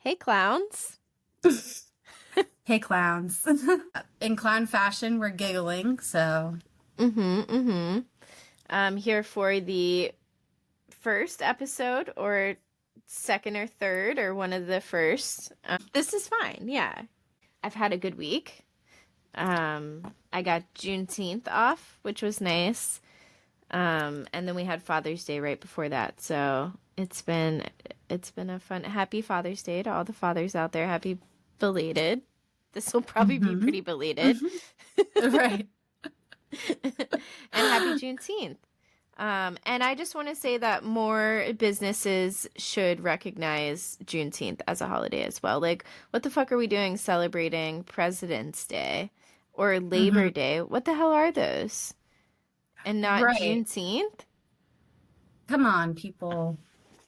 Hey, clowns. Hey, clowns. In clown fashion, we're giggling, so. I'm here for the first episode or second or third or one of the first. This is fine. Yeah. I've had a good week. I got Juneteenth off, which was nice. And then we had Father's Day right before that. So it's been a fun happy Father's Day to all the fathers out there. Happy belated. This will probably be Hmm. pretty belated. Right. And happy Juneteenth. And I just want to say that more businesses should recognize Juneteenth as a holiday as well. Like, what the fuck are we doing celebrating President's Day or Labor Hmm. Day? What the hell are those? And not Right. Juneteenth? Come on, people.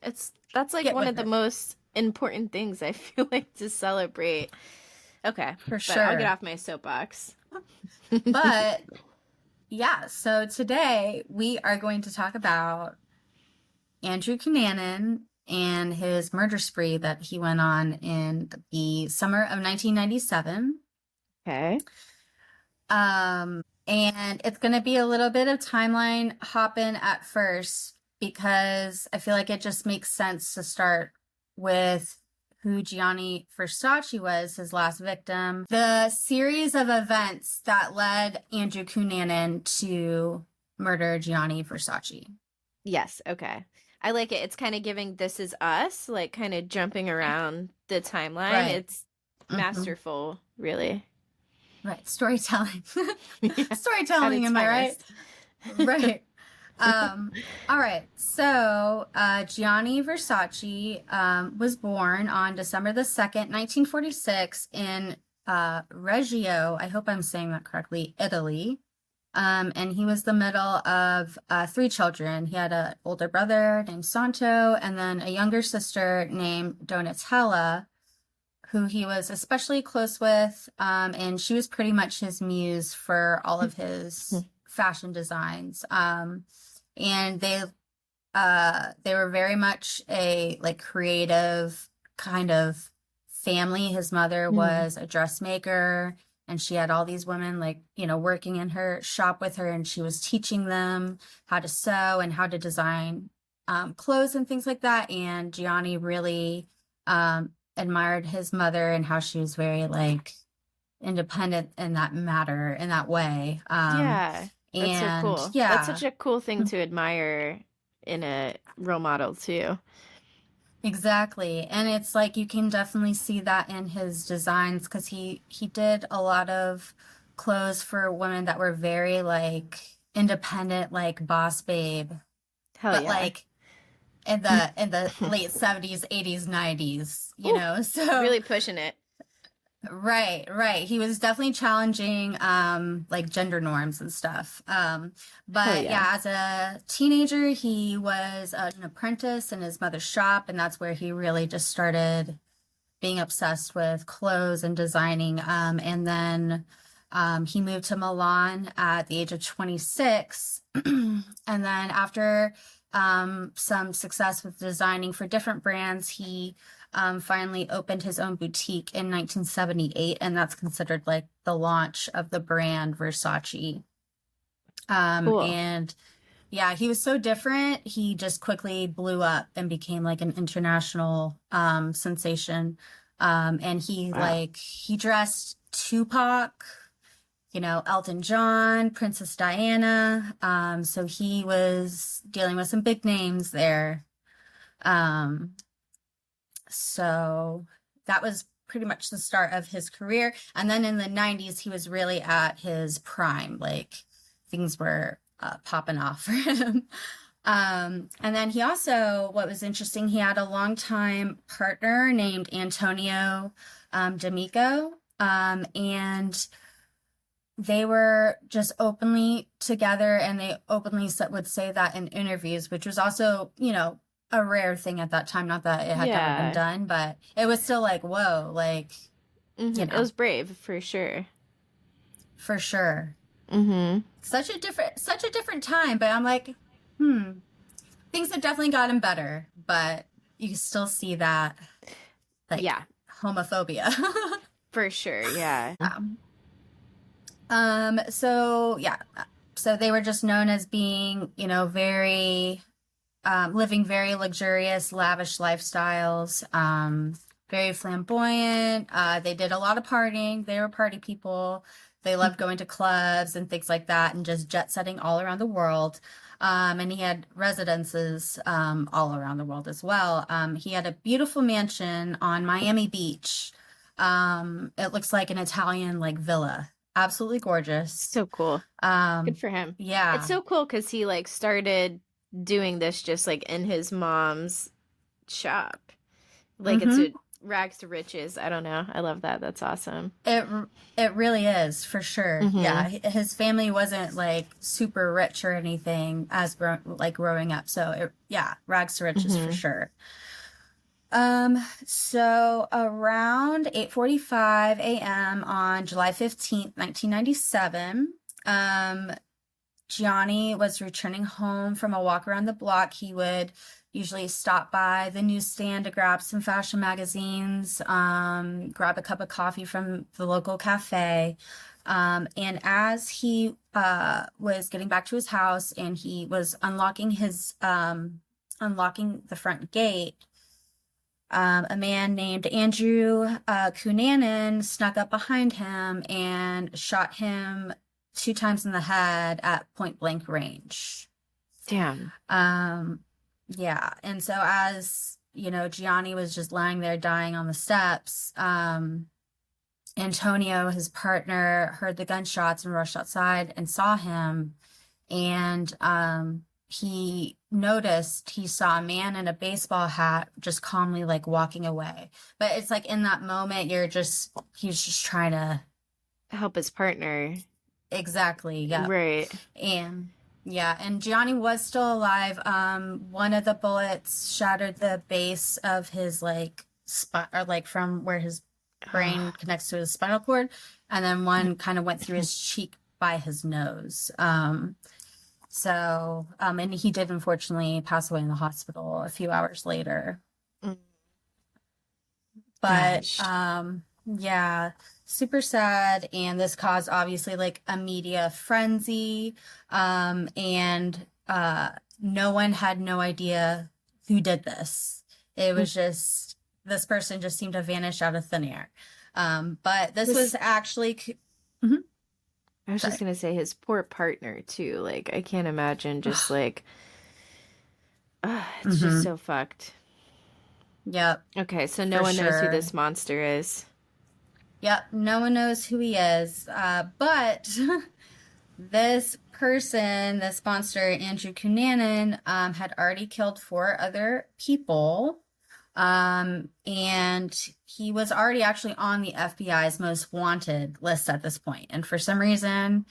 That's like Get one with of the it. most important things I feel like to celebrate. Okay, For but I'll get sure. off my soapbox. But yeah, so today we are going to talk about Andrew Cunanan and his murder spree that he went on in the summer of 1997. Okay. And it's going to be a little bit of timeline hopping at first because I feel like it just makes sense to start with who Gianni Versace was, his last victim, the series of events that led Andrew Cunanan to murder Gianni Versace. Yes, okay. I like it. It's kind of giving This Is Us, like kind of jumping around the timeline. Right. It's Hmm. masterful, really. Right. Storytelling. Yeah, at Storytelling, its am I right? finest. Right. All right. So, Gianni Versace was born on December the 2nd, 1946 in Reggio. I hope I'm saying that correctly, Italy. And he was the middle of three children. He had an older brother named Santo and then a younger sister named Donatella, who he was especially close with. And she was pretty much his muse for all of his fashion designs. And they were very much a like creative kind of family. His mother Mm. was a dressmaker and she had all these women like, working in her shop with her and she was teaching them how to sew and how to design clothes and things like that. And Gianni really admired his mother and how she was very like independent in that matter, in that way. Yeah, that's so And cool. That's yeah. such a cool thing to admire in a role model, too. Exactly. And it's like you can definitely see that in his designs because he did a lot of clothes for women that were very like independent, like boss babe, Hell but yeah. like in the late 70s, 80s, 90s, Ooh, So really pushing it. right, right. He was definitely challenging like gender norms and stuff. Hell But yeah. yeah, as a teenager, he was an apprentice in his mother's shop, and that's where he really just started being obsessed with clothes and designing. And then he moved to Milan at the age of 26. And then after some success with designing for different brands, he finally opened his own boutique in 1978. And that's considered like the launch of the brand Versace. Cool. And yeah, he was so different. He just quickly blew up and became like an international sensation. And Wow. he dressed Tupac, Elton John, Princess Diana. So he was dealing with some big names there. Um, so that was pretty much the start of his career. And then in the 90s, he was really at his prime. Like things were popping off for him. And then he also, what was interesting, he had a longtime partner named Antonio D'Amico. And they were just openly together and they openly would say that in interviews, which was also, a rare thing at that time. Not that it had ever been Yeah. done, but it was still like, whoa, like, It was brave for sure. for sure. Mm-hmm. Such a different time. But I'm like, hmm, things have definitely gotten better, but you still see that. like Yeah, homophobia. for sure. Yeah. So yeah, so they were just known as being, very living very luxurious, lavish lifestyles, very flamboyant. They did a lot of partying. They were party people. They loved going to clubs and things like that, and just jet setting all around the world. And he had residences all around the world as well. He had a beautiful mansion on Miami Beach. It looks like an Italian like villa. Absolutely gorgeous. So cool. Good Um, for him. It's yeah. so cool because he like started doing this just like in his mom's shop. Like it's Mm-hmm. a rags to riches. I don't know. I love that. That's awesome. It really is for sure. Mm-hmm. Yeah, his family wasn't like super rich or anything as growing up. So yeah, rags to riches for Mm-hmm. sure. So around 8:45 a.m. on July 15th, 1997, Gianni was returning home from a walk around the block. He would usually stop by the newsstand to grab some fashion magazines, grab a cup of coffee from the local cafe. And as he was getting back to his house and he was unlocking the front gate, a man named Andrew Cunanan snuck up behind him and shot him 2 times in the head at point blank range. Damn. Yeah. And so as, Gianni was just lying there dying on the steps, Antonio, his partner, heard the gunshots and rushed outside and saw him. And he saw a man in a baseball hat just calmly like walking away. But it's like in that moment, he's just trying to. Help his partner. Exactly. Yeah. Right. And yeah, and Gianni was still alive. One of the bullets shattered the base of his like spot, or like from where his brain connects to his spinal cord, and then one kind of went through his cheek by his nose. And he did unfortunately pass away in the hospital a few hours later. Mm. But Gosh. yeah, super sad. And this caused obviously like a media frenzy. And no one had no idea who did this. It was just, this person just seemed to vanish out of thin air. But this was actually. Mhm. I was just gonna say his poor partner too. Like I can't imagine just like it's just so fucked. Yep. Okay, so no For one knows who sure. this monster is. Yep, no one knows who he is. But this person, this monster, Andrew Cunanan, had already killed 4 other people. And he was already actually on the FBI's most wanted list at this point. And for some reason,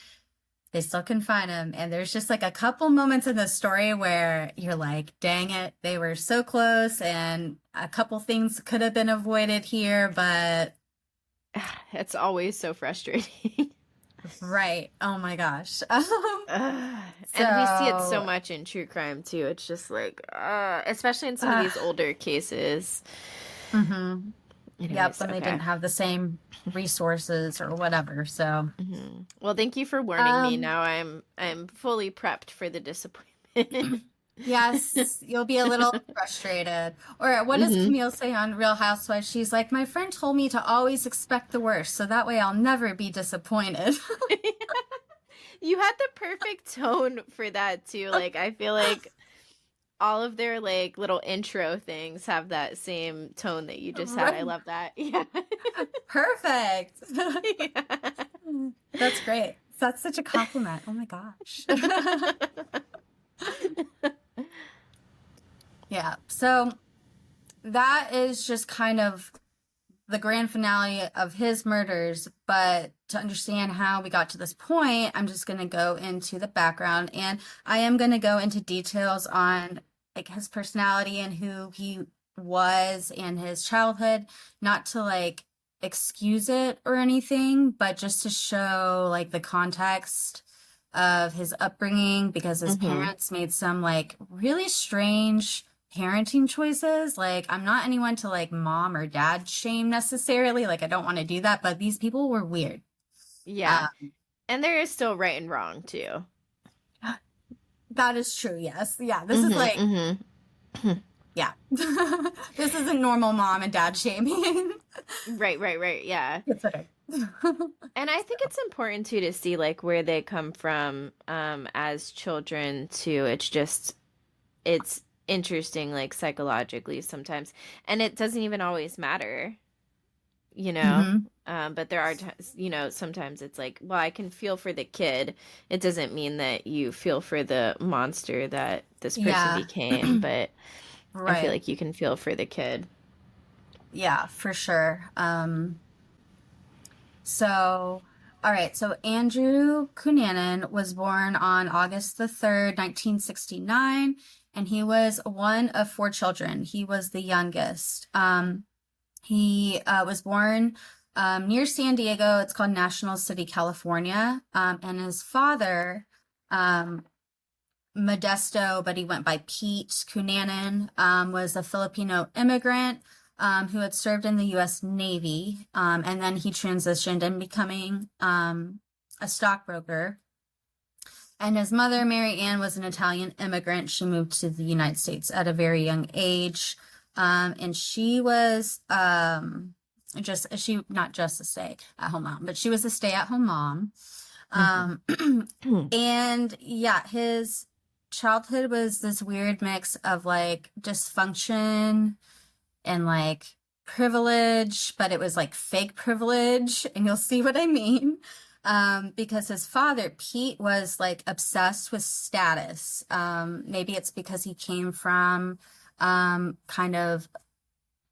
they still couldn't find him. And there's just like a couple moments in the story where you're like, dang it, they were so close, and a couple things could have been avoided here, but. It's always so frustrating. Right. Oh my gosh. And we see it so much in true crime too. It's just like, especially in some of these older cases. Mm-hmm. Anyways, Yep, and they didn't have the same resources or whatever. So, well, thank you for warning me. Now I'm fully prepped for the disappointment. Yes, you'll be a little frustrated. Or what does Camille say on Real Housewives? She's like, my friend told me to always expect the worst, so that way I'll never be disappointed. You had the perfect tone for that too. Like I feel like all of their like little intro things have that same tone that you just had. I love that. Yeah. Perfect. Yeah. That's great. That's such a compliment. Oh my gosh. Yeah. So that is just kind of the grand finale of his murders. But to understand how we got to this point, I'm just going to go into the background, and I am going to go into details on like his personality and who he was and his childhood, not to like excuse it or anything, but just to show like the context of his upbringing, because his parents made some like really strange parenting choices. Like, I'm not anyone to like mom or dad shame necessarily. Like, I don't want to do that, but these people were weird. Yeah. And there is still right and wrong too. That is true. Yes. Yeah. This is like, Mm-hmm. yeah, this isn't normal mom and dad shaming. Right. Yeah. It's okay. And I think it's important too to see like where they come from as children too. It's interesting like psychologically sometimes. And it doesn't even always matter, you know. Mhm. But there are times, you know, sometimes it's like, well, I can feel for the kid. It doesn't mean that you feel for the monster that this person Yeah. became, but I feel Right. like you can feel for the kid. Yeah, for sure. So, all right. So Andrew Cunanan was born on August the 3rd, 1969, and he was one of four children. He was the youngest. He was born near San Diego. It's called National City, California. And his father, Modesto, but he went by Pete Cunanan, was a Filipino immigrant who had served in the U.S. Navy. And then he transitioned in becoming a stockbroker. And his mother, Mary Ann, was an Italian immigrant. She moved to the United States at a very young age. And she was not just a stay-at-home mom, but she was a stay-at-home mom. And yeah, his childhood was this weird mix of like dysfunction and like privilege, but it was like fake privilege, and you'll see what I mean. Because his father, Pete, was like obsessed with status. Maybe it's because he came from kind of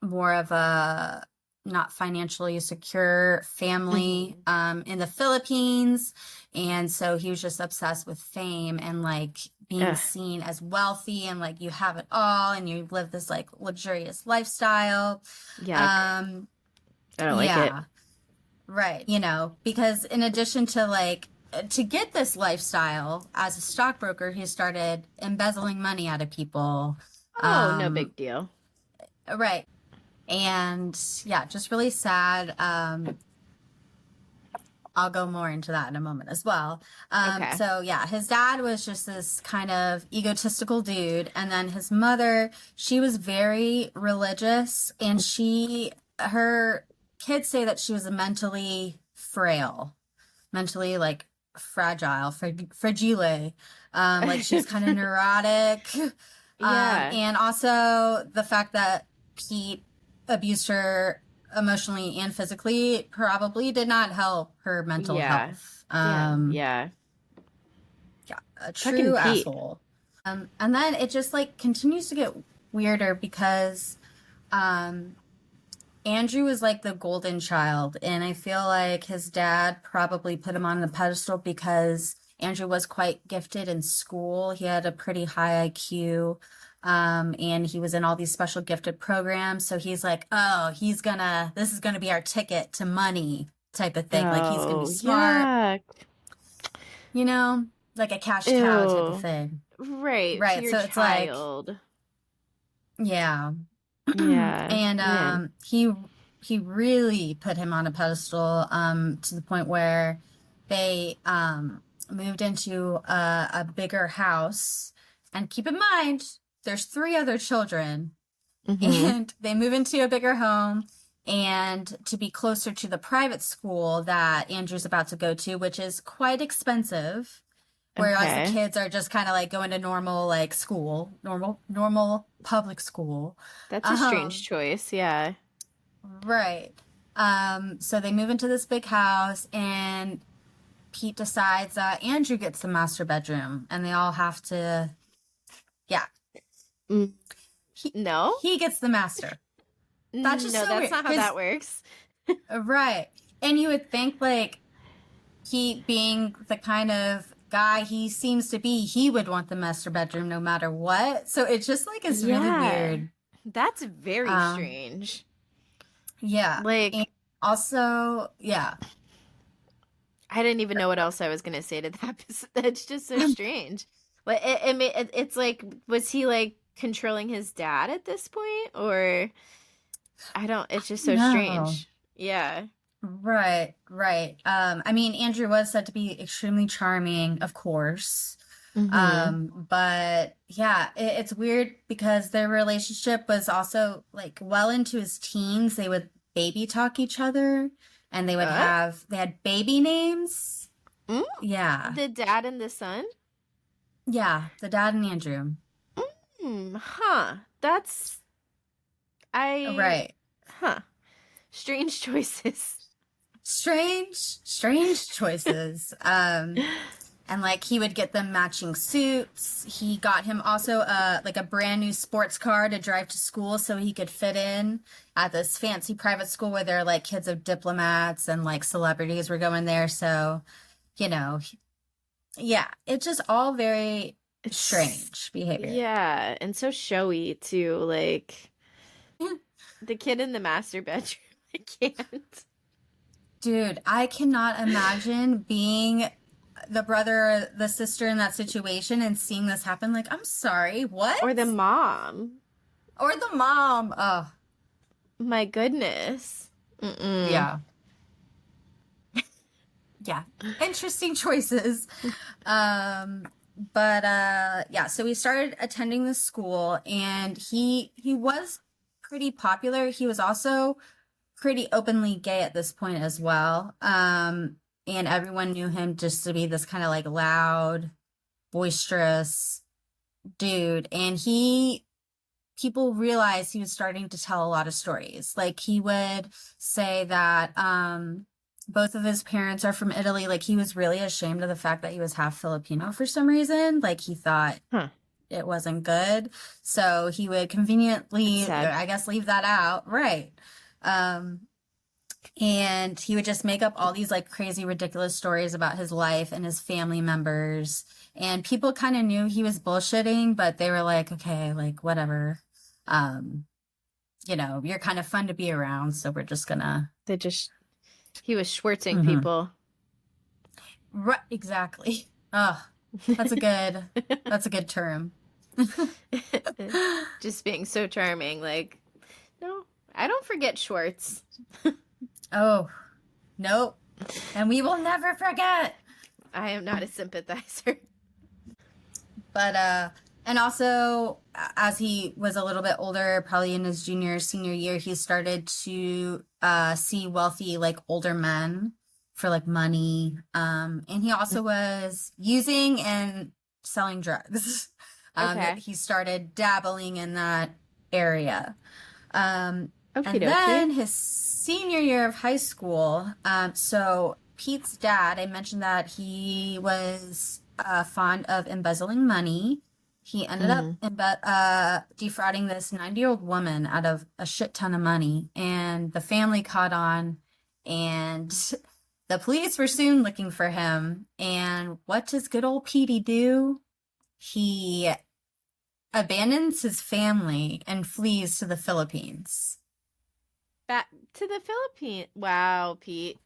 more of a not financially secure family in the Philippines. And so he was just obsessed with fame and like being seen as wealthy and like you have it all and you live this like luxurious lifestyle. Yeah. I don't like it. Right. You know, because in addition to like to get this lifestyle as a stockbroker, he started embezzling money out of people. Oh, no big deal. Right. And yeah, just really sad. I'll go more into that in a moment as well. Okay. So yeah, his dad was just this kind of egotistical dude. And then his mother, she was very religious and her kids say that she was mentally frail, mentally like fragile, fragile. Like she was kind of neurotic. Yeah. And also the fact that Pete abused her emotionally and physically probably did not help her mental health. Yeah. A Fucking true Pete. asshole. And then it just like continues to get weirder because Andrew was like the golden child, and I feel like his dad probably put him on the pedestal because Andrew was quite gifted in school. He had a pretty high IQ. And he was in all these special gifted programs. So he's like, oh, this is gonna be our ticket to money type of thing. Like he's gonna be smart, Yuck. you know, like a cash cow type of thing. Right. Right. To your So it's child. like, yeah. Yeah. And Man. he really put him on a pedestal, to the point where they moved into a bigger house. And keep in mind, there's 3 other children, and they move into a bigger home and to be closer to the private school that Andrew's about to go to, which is quite expensive. Whereas the kids are just kind of like going to normal like school, normal public school. That's a strange choice. Yeah. Right. So they move into this big house, and Pete decides that Andrew gets the master bedroom, and they all have to, yeah. No? He gets the master. That's just no, so that's weird. not how that works. Right. And you would think like he being the kind of guy he seems to be, he would want the master bedroom no matter what. So it just like is really weird. That's very strange. Yeah. Like, and also, yeah. I didn't even know what else I was going to say to that. That's just so strange. But it's like, was he like controlling his dad at this point, or I don't, it's just so No. strange. Yeah. Right, right. I mean, Andrew was said to be extremely charming, of course. Mm-hmm. But yeah, it's weird because their relationship was also like well into his teens. They would baby talk each other and What? they had baby names. Mm? Yeah. The dad and the son? Yeah, the dad and Andrew. Huh. I, Right. huh. Strange choices. Strange choices. And like he would get them matching suits. He got him also like a brand new sports car to drive to school so he could fit in at this fancy private school where they're like kids of diplomats and like celebrities were going there. So, you know, yeah, it's just all very It's, strange behavior. yeah, and so showy too. Like the kid in the master bedroom. I can't. Dude, I cannot imagine being the brother or the sister in that situation and seeing this happen. Like, I'm sorry, Or the what? mom. Or the mom. Oh, My goodness. Mm-mm. yeah. Yeah. Interesting choices. Um, but yeah, so we started attending the school and he was pretty popular. He was also pretty openly gay at this point as well. And everyone knew him just to be this kind of like loud, boisterous dude. And people realized he was starting to tell a lot of stories. Like he would say that both of his parents are from Italy. Like he was really ashamed of the fact that he was half Filipino for some reason. Like he thought Huh. it wasn't good. So he would That's conveniently, sad. I guess, leave that out. Right. Um, and he would just make up all these like crazy, ridiculous stories about his life and his family members. And people kind of knew he was bullshitting, but they were like, okay, like whatever. Um, you're kind of fun to be around, so we're just gonna. They just he was schwartzing Mhm. people. Right, exactly. Oh, that's a good term. Just being so charming. Like, no, I don't forget Schwartz. Oh, nope. And we will never forget. I am not a sympathizer. But and also as he was a little bit older, probably in his junior senior year, he started to see wealthy like older men for like money. And he also was using and selling drugs. That Okay. he started dabbling in that area. Okie And dokie. then his senior year of high school, so Pete's dad, I mentioned that he was fond of embezzling money. He ended up Mm. defrauding this 90-year-old woman out of a shit ton of money, and the family caught on, and the police were soon looking for him. And what does good old Petey do? He abandons his family and flees to the Philippines. Back to the Philippines. Wow, Pete.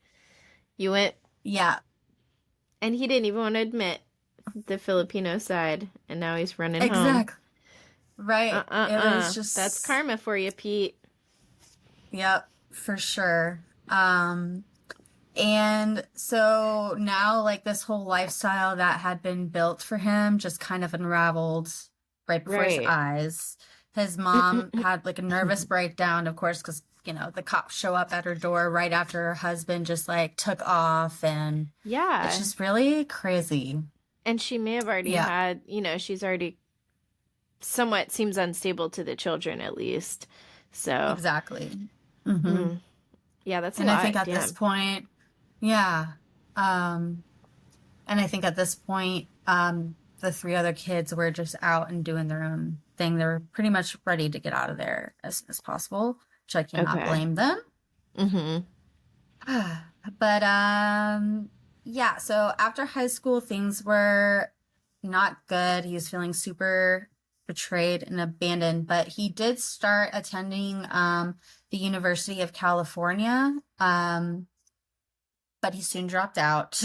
You went, Yeah, and he didn't even want to admit the Filipino side, and now he's running home. exactly. Right. It was That's just, karma for you, Pete. yep, for sure. And so now, like, this whole lifestyle that had been built for him just kind of unraveled right before his Right. eyes. His mom had like a nervous breakdown, of course, because, the cops show up at her door right after her husband just like took off. And it's Yeah. just really crazy. And she may have already Yeah, had, she's already somewhat seems unstable to the children at least. So, exactly. Hmm. mm, yeah, that's a And I think lot. at this Damn. point, yeah. Um, and I think at this point, the three other kids were just out and doing their own thing. They were pretty much ready to get out of there as soon as possible, which I cannot Okay. blame them. Mm-hmm. But yeah, so after high school, things were not good. He was feeling super betrayed and abandoned, but he did start attending the University of California. But he soon dropped out.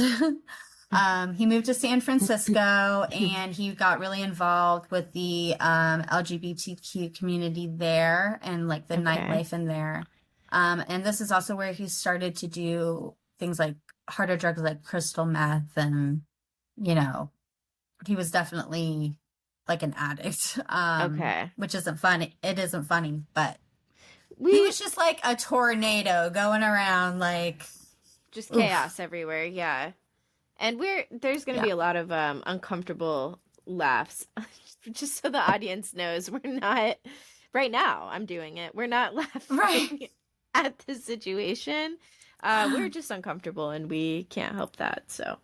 He moved to San Francisco and he got really involved with the LGBTQ community there and like the nightlife in there. And this is also where he started to do things like harder drugs like crystal meth and, you know, he was definitely like an addict, which isn't funny. It isn't funny, but he was just like a tornado going around, like just chaos everywhere. Yeah. And there's going to be a lot of uncomfortable laughs, just so the audience knows we're not, right now I'm doing it. We're not laughing at the situation. We're just uncomfortable and we can't help that. So,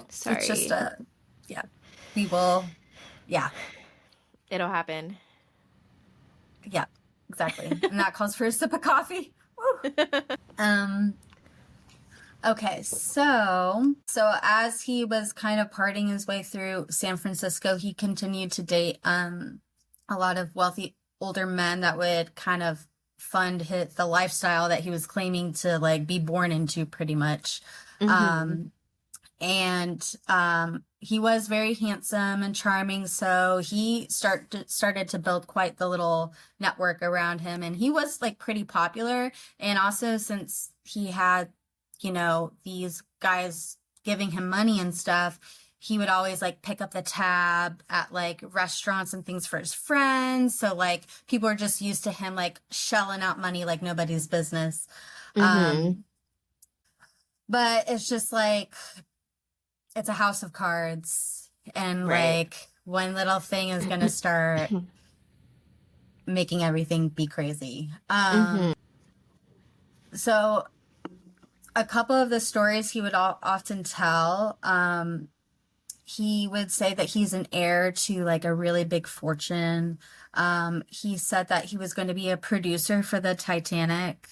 sorry. It's just we will, it'll happen. Yeah, exactly. And that calls for a sip of coffee. Okay, so as he was kind of partying his way through San Francisco, he continued to date a lot of wealthy older men that would kind of fund the lifestyle that he was claiming to like be born into pretty much. He was very handsome and charming, so he started to build quite the little network around him, and he was like pretty popular. And also, since he had, you know, these guys giving him money and stuff, he would always like pick up the tab at like restaurants and things for his friends. So like people are just used to him like shelling out money like nobody's business. But it's just like, it's a house of cards, and like one little thing is going to start making everything be crazy. So a couple of the stories he would often tell, he would say that he's an heir to like a really big fortune. He said that he was going to be a producer for the Titanic.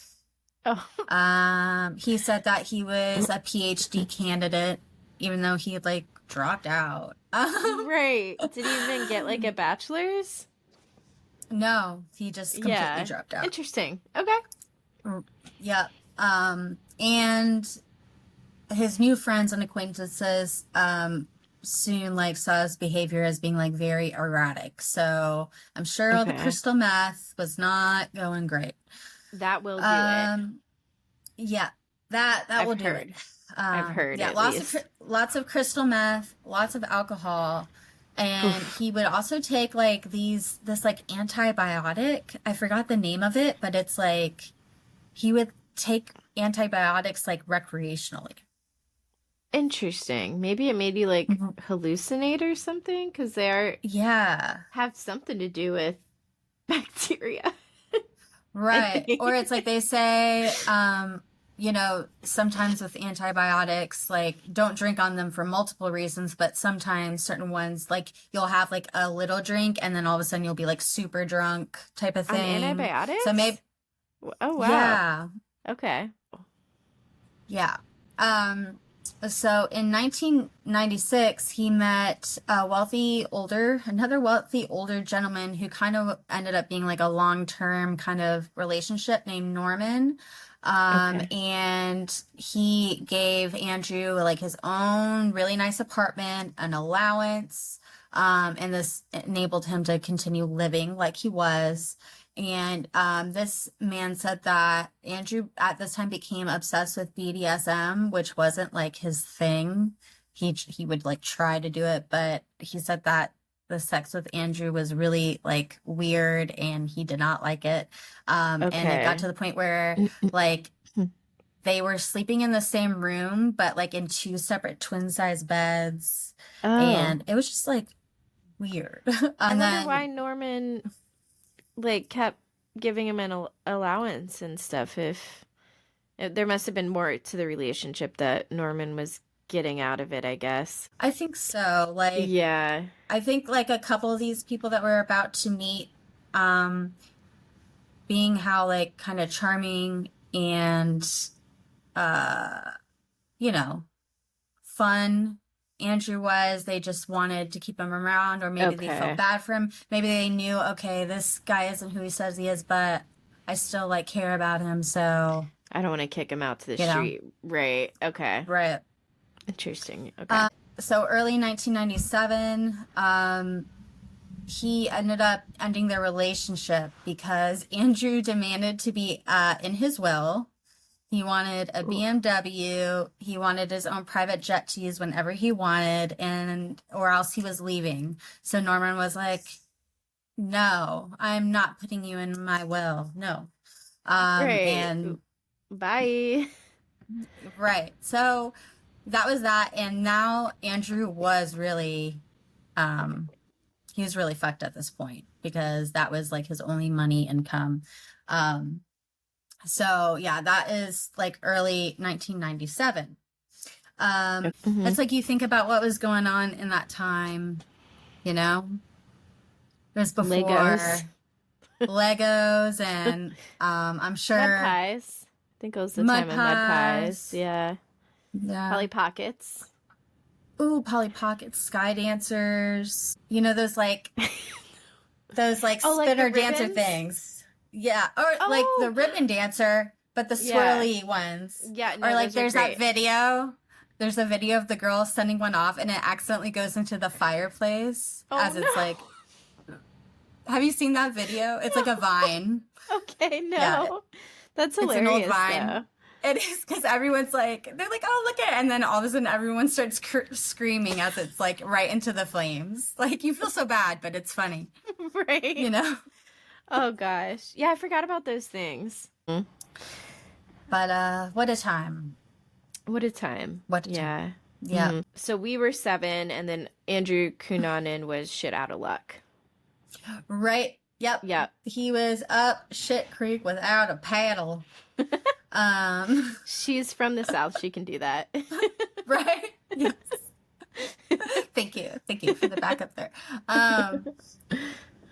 He said that he was a PhD candidate, even though he had like dropped out. Did he even get like a bachelor's? No, he just completely dropped out. Interesting. Okay. Yeah. And his new friends and acquaintances soon like saw his behavior as being like very erratic. So I'm sure all the crystal meth was not going great. That will do it. Yeah, that will do it. I've heard. Yeah, lots of crystal meth, lots of alcohol, and he would also take like this like antibiotic. I forgot the name of it, but it's like he would take antibiotics like recreationally. Interesting. Maybe it made you like hallucinate or something, because they are have something to do with bacteria. Right. Or it's like they say, you know, sometimes with antibiotics, like don't drink on them for multiple reasons, but sometimes certain ones, like you'll have like a little drink and then all of a sudden you'll be like super drunk type of thing. On antibiotics? So maybe. Oh, wow. Yeah. Okay. Yeah. So in 1996, he met another wealthy older gentleman who kind of ended up being like a long-term kind of relationship named Norman. And he gave Andrew like his own really nice apartment, an allowance, and this enabled him to continue living like he was. And this man said that Andrew at this time became obsessed with BDSM, which wasn't like his thing. He would like try to do it, but he said that the sex with Andrew was really like weird and he did not like it. And it got to the point where like they were sleeping in the same room, but like in two separate twin size beds. And it was just like weird. I wonder why Norman like kept giving him an allowance and stuff. If there must have been more to the relationship that Norman was getting out of it, I guess. I think so. Like, yeah, I think like a couple of these people that we're about to meet, being how like kind of charming and you know, fun Andrew was, they just wanted to keep him around, or maybe they felt bad for him. Maybe they knew, okay, this guy isn't who he says he is, but I still like care about him, so I don't want to kick him out to the street. Right. Okay. Right. Interesting. Okay. So early 1997, he ended up ending their relationship because Andrew demanded to be in his will. He wanted a Ooh. BMW. He wanted his own private jet to use whenever he wanted, and or else he was leaving. So Norman was like, "No, I'm not putting you in my will. No." Right. And Bye. right. So that was that. And now Andrew was really, um, he was really fucked at this point because that was like his only money income. Um, so yeah, that is like early 1997. Mm-hmm. It's like you think about what was going on in that time, you know, it was Legos. before Legos and I'm Mud sure pies. I think it was the mud time of mud pies. pies. Yeah. Yeah. Polly Pockets. Ooh, Polly Pockets, Sky Dancers. You know those like Oh, like the spinner dancer ribbons? things. Yeah, or like the Oh, ribbon dancer, but the yeah. swirly ones. Yeah, Or no, like those are there's that great. video. There's a video of the girl sending one off and it accidentally goes into the fireplace Oh, as it's like, no. have you seen that video? It's like a Vine. Okay, Yeah, no. That's it's an old hilarious, Vine. though. It is because everyone's like, they're like, oh, look at it. And then all of a sudden everyone starts screaming as it's like right into the flames. Like you feel so bad, but it's funny, you Right. know? Oh, gosh. Yeah, I forgot about those things. But what a time. What a time. What a time. Yeah. Yeah. So we were 7, and then Andrew Cunanan was shit out of luck. Right. Yep. Yep. He was up shit creek without a paddle. She's from the South. She can do that. Right? Yes. Thank you. Thank you for the backup there.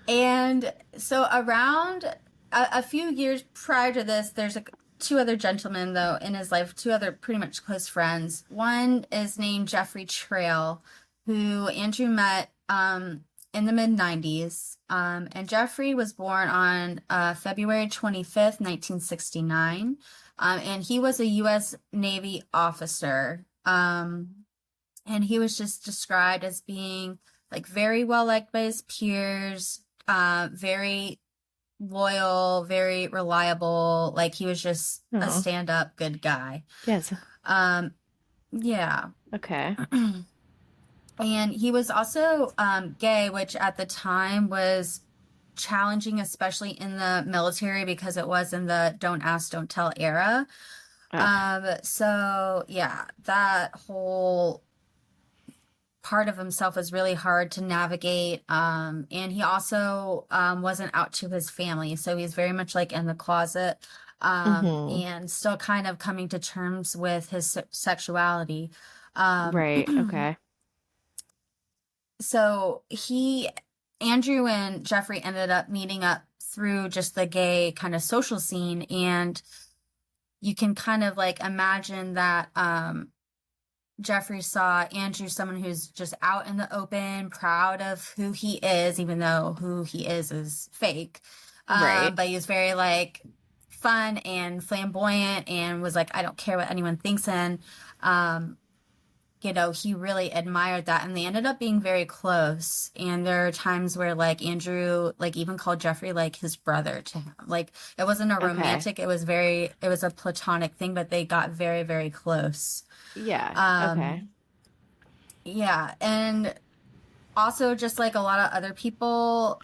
And so around a few years prior to this, there's two other gentlemen, though, in his life, two other pretty much close friends. One is named Jeffrey Trail, who Andrew met in the mid-90s. And Jeffrey was born on February 25th, 1969. And he was a U.S. Navy officer. And he was just described as being like very well liked by his peers, very loyal, very reliable. Like he was just a stand-up good guy. Yes. Yeah. Okay. And he was also gay, which at the time was challenging, especially in the military because it was in the don't ask, don't tell era. So yeah, that whole part of himself was really hard to navigate. And he also wasn't out to his family. So he's very much like in the closet and still kind of coming to terms with his sexuality. Right. Okay. So Andrew and Jeffrey ended up meeting up through just the gay kind of social scene. And you can kind of like imagine that Jeffrey saw Andrew, someone who's just out in the open, proud of who he is, even though who he is fake. Right. But he was very like fun and flamboyant and was like, I don't care what anyone thinks. And, he really admired that. And they ended up being very close. And there are times where like Andrew, like even called Jeffrey like his brother to him. Like it wasn't a romantic, it was a platonic thing, but they got very, very close. Yeah. Okay. Yeah. And also just like a lot of other people,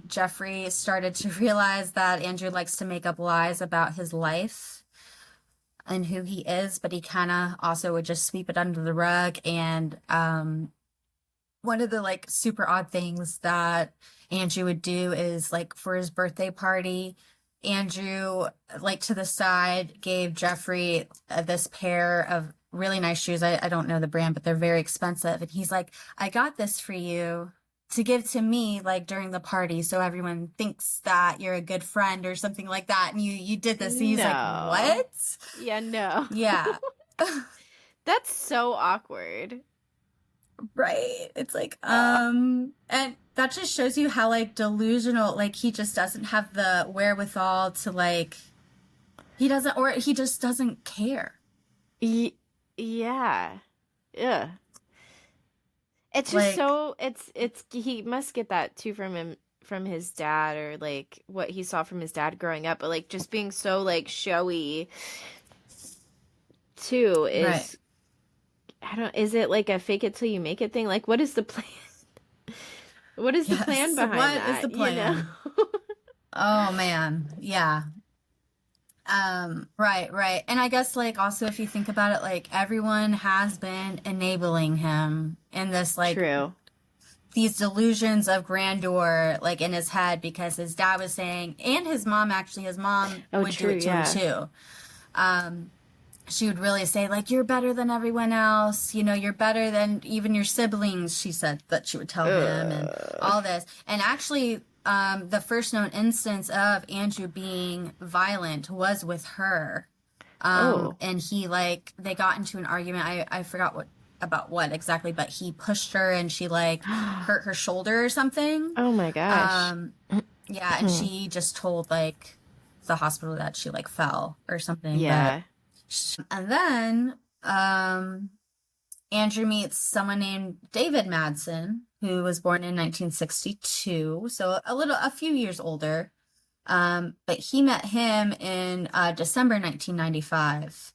Jeffrey started to realize that Andrew likes to make up lies about his life and who he is, but he kind of also would just sweep it under the rug. And one of the like super odd things that Andrew would do is like for his birthday party, Andrew, like to the side, gave Jeffrey this pair of really nice shoes. I don't know the brand, but they're very expensive. And he's like, I got this for you to give to me like during the party so everyone thinks that you're a good friend or something like that. And you did this. And he's like, what? Yeah, no. Yeah. That's so awkward. Right. It's like, and that just shows you how like delusional, like he just doesn't have the wherewithal to like, he just doesn't care. Yeah. Yeah. It's just Like, so it's he must get that too from his dad, or like what he saw from his dad growing up, but like just being so like showy too right. is, I don't, is it like a fake it till you make it thing? Like what is the plan? What is the plan Yes. behind What is that, the you know? plan? Oh man. Yeah. Right, right. And I guess like also if you think about it, like everyone has been enabling him in this like True. these delusions of grandeur like in his head because his dad was saying and his mom actually his mom Oh, would do true, it to him yeah. too. Um she would really say like you're better than everyone else, you know, you're better than even your siblings, she said that she would tell him and Ugh. all this. And actually the first known instance of Andrew being violent was with her. Oh. And he like they got into an argument. I forgot what about what exactly, but he pushed her and she like hurt her shoulder or something. Oh my gosh. Um, yeah, and she just told like the hospital that she like fell or something. But Yeah. and then Andrew meets someone named David Madsen, who was born in 1962, so a few years older. But he met him in December 1995.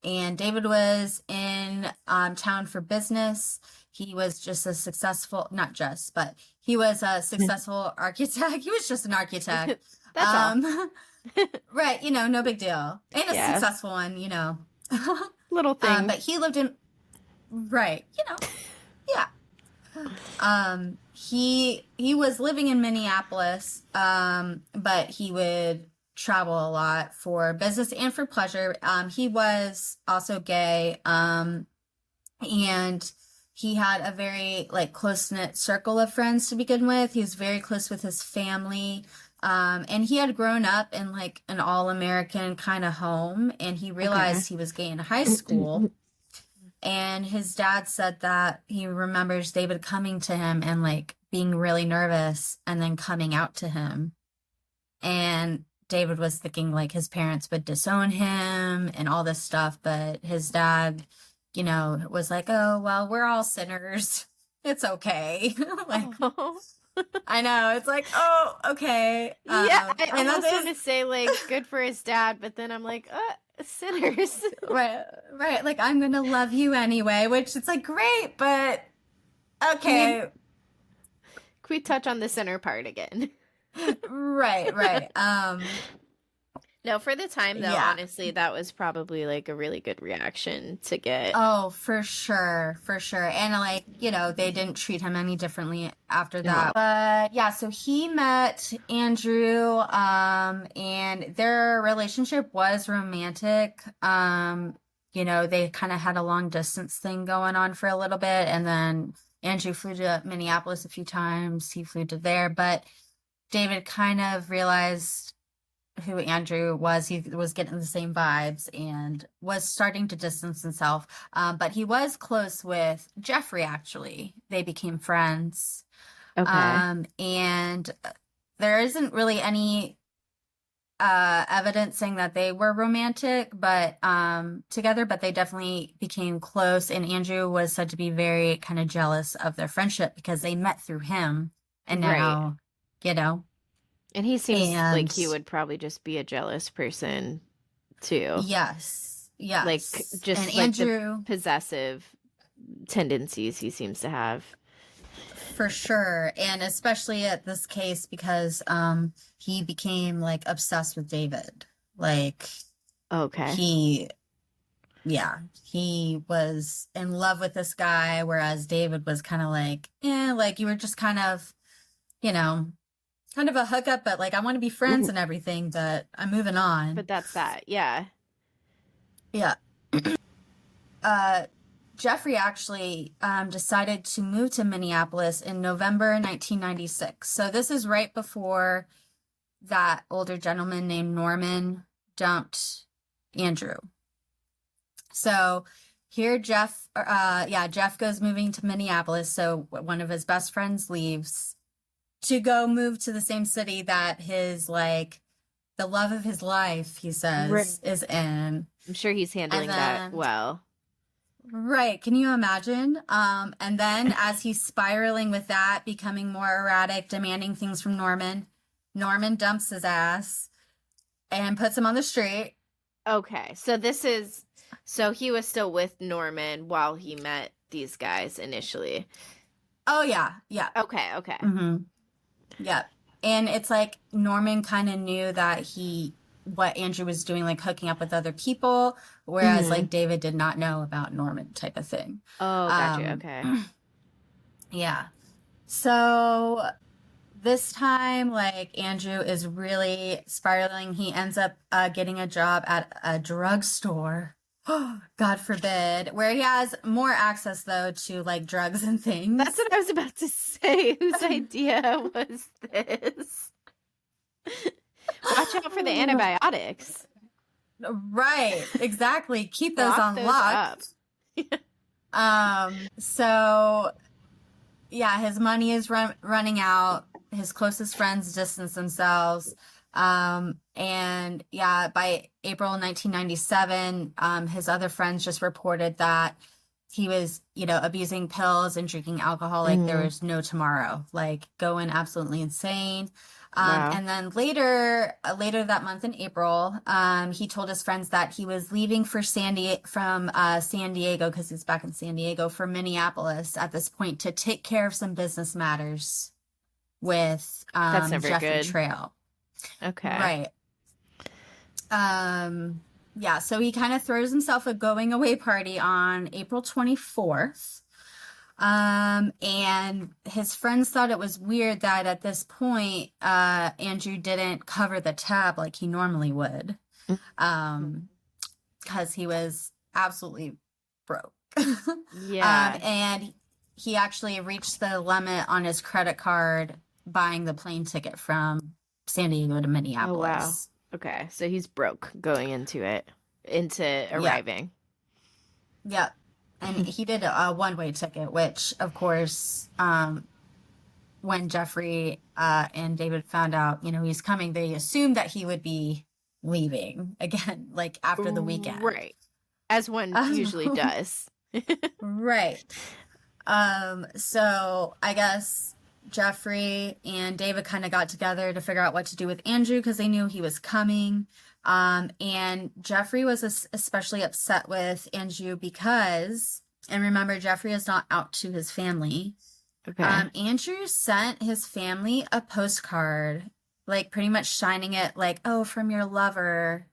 And David was in town for business. He was just a successful, not just, but he was a successful architect. He was just an architect. That's all. Right, you know, no big deal. And a Yeah. successful one, you know. Little thing. But he lived in, right, you know, yeah. He was living in Minneapolis, but he would travel a lot for business and for pleasure. He was also gay, and he had a very like close-knit circle of friends to begin with. He was very close with his family. And he had grown up in like an all-American kind of home, and he Okay. realized he was gay in high school. And his dad said that he remembers David coming to him and like being really nervous and then coming out to him. And David was thinking like his parents would disown him and all this stuff. But his dad, you know, was like, oh, well, we're all sinners. It's okay. Like, Oh. I know. It's like, oh, okay. Yeah, I And that almost want to is say like good for his dad, but then I'm like, sinners. right, right. Like, I'm going to love you anyway, which it's like, great, but Can we okay. can we touch on the sinner part again? Right, right. No, for the time though, Yeah. honestly, that was probably like a really good reaction to get. Oh, for sure, for sure. And like, you know, they didn't treat him any differently after that. No. But yeah, so he met Andrew, and their relationship was romantic. You know, they kind of had a long distance thing going on for a little bit, and then Andrew flew to Minneapolis a few times. He flew to there, but David kind of realized who Andrew was. He was getting the same vibes and was starting to distance himself. But he was close with Jeffrey, actually. They became friends. Okay. And there isn't really any evidence saying that they were romantic, but together, but they definitely became close. And Andrew was said to be very kind of jealous of their friendship because they met through him. And Right. now, you know, And he seems like and he would probably just be a jealous person too. yes, Like yes. And just like the Andrew, possessive tendencies he seems to have. for sure. And especially at this case because he became like obsessed with David. Like Okay. he yeah, he was in love with this guy, whereas David was kind of like, like you were just kind of, you know, kind of a hookup, but like I want to be friends and everything, but I'm moving on. But that's that. Yeah. Yeah. Uh Jeffrey actually decided to move to Minneapolis in November 1996. So this is right before that older gentleman named Norman dumped Andrew. So here Jeff goes moving to Minneapolis. So one of his best friends leaves to go move to the same city that his like the love of his life, he Right. says, is in. I'm sure he's And handling that then well. Right. Can you imagine? And then as he's spiraling with that, becoming more erratic, demanding things from Norman, Norman dumps his ass and puts him on the street. Okay, so he was still with Norman while he met these guys initially. Oh yeah, yeah. Okay, okay. Mm-hmm. Yeah. And it's like Norman kind of knew that what Andrew was doing, like hooking up with other people, whereas Hmm. like David did not know about Norman type of thing. Oh, gotcha. Um, Okay. yeah. So this time, like Andrew is really spiraling. He ends up getting a job at a drugstore. God forbid, where he has more access though to like drugs and That's things. what I was about to say. Whose idea was this? Watch out for the antibiotics. Right, exactly. Keep those Lock on those lock. up. So yeah, his money is running out. His closest friends distance themselves. And yeah, by April 1997, his other friends just reported that he was, abusing pills and drinking alcohol like there Mm, was no tomorrow, like going absolutely insane. wow. And then later that month in April, he told his friends that he was leaving for San Diego because he's back in San Diego for Minneapolis at this point to take care of some business matters with That's never Jeffrey good. Trail. Okay. Right. Yeah, so he kind of throws himself a going away party on April 24th. And his friends thought it was weird that at this point, Andrew didn't cover the tab like he normally would. Because he was absolutely broke. Yeah. And he actually reached the limit on his credit card buying the plane ticket from San Diego to Oh, wow. Minneapolis. Okay, so he's broke going into Yeah. arriving. Yep. And he did a one-way ticket, which, of course, when Jeffrey and David found out, he's coming, they assumed that he would be leaving again, like after the weekend. Right. As one usually does. Right. So I guess Jeffrey and David kind of got together to figure out what to do with Andrew because they knew he was coming. And Jeffrey was especially upset with Andrew because, and remember, Jeffrey is not out to his family. Okay. Andrew sent his family a postcard, like pretty much shining it like, oh, from your lover.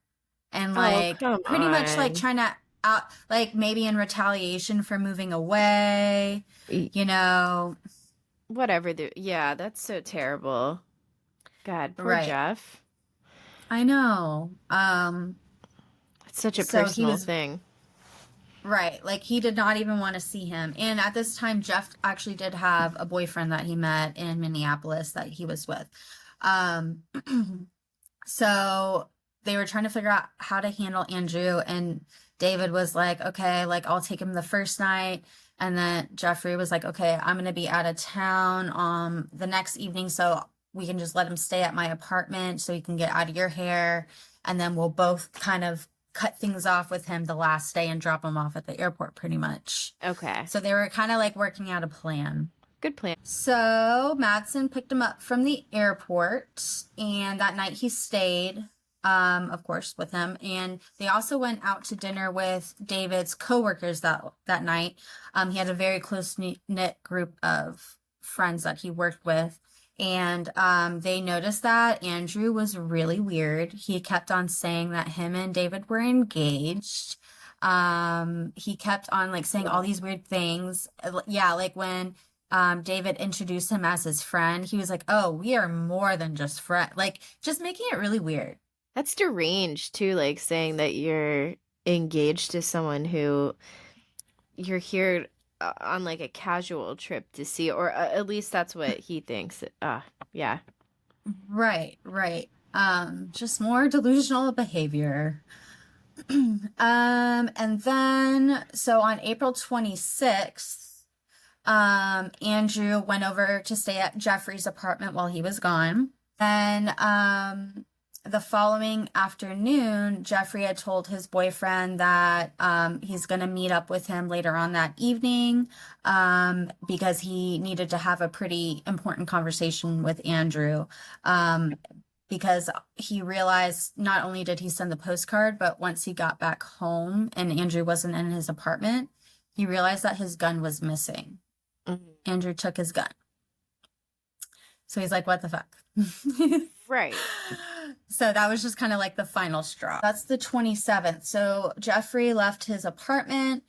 And like come pretty much like on. trying to out, like maybe in retaliation for moving away, Y- you know. Whatever. Yeah, that's so terrible. God, poor Right. Jeff. I know. It's such a So he personal was thing. right. Like he did not even want to see him. And at this time, Jeff actually did have a boyfriend that he met in Minneapolis that he was with. Um, so they were trying to figure out how to handle Andrew, and David was like, okay, like I'll take him the first night. And then Jeffrey was like, okay, I'm gonna be out of town the next evening, so we can just let him stay at my apartment so he can get out of your hair. And then we'll both kind of cut things off with him the last day and drop him off at the airport pretty much. Okay. So they were kind of like working out a plan. Good plan. So Madsen picked him up from the airport, and that night he stayed, of course, with him. And they also went out to dinner with David's coworkers that night. He had a very close knit group of friends that he worked with. And they noticed that Andrew was really weird. He kept on saying that him and David were engaged. He kept on like saying all these weird things. Yeah, like when David introduced him as his friend, he was like, "Oh, we are more than just friends." Like just making it really weird. That's deranged too, like saying that you're engaged to someone who you're here on like a casual trip to see, or at least that's what he thinks. Yeah. Right, right. Just more delusional behavior. And then so on April 26th, Andrew went over to stay at Jeffrey's apartment while he was gone. Then the following afternoon, Jeffrey had told his boyfriend that he's going to meet up with him later on that evening because he needed to have a pretty important conversation with Andrew. Because he realized not only did he send the postcard, but once he got back home and Andrew wasn't in his apartment, he realized that his gun was missing. Andrew took his gun. So he's like, what the fuck? Right. So that was just kind of like the final straw. That's the 27th. So Jeffrey left his apartment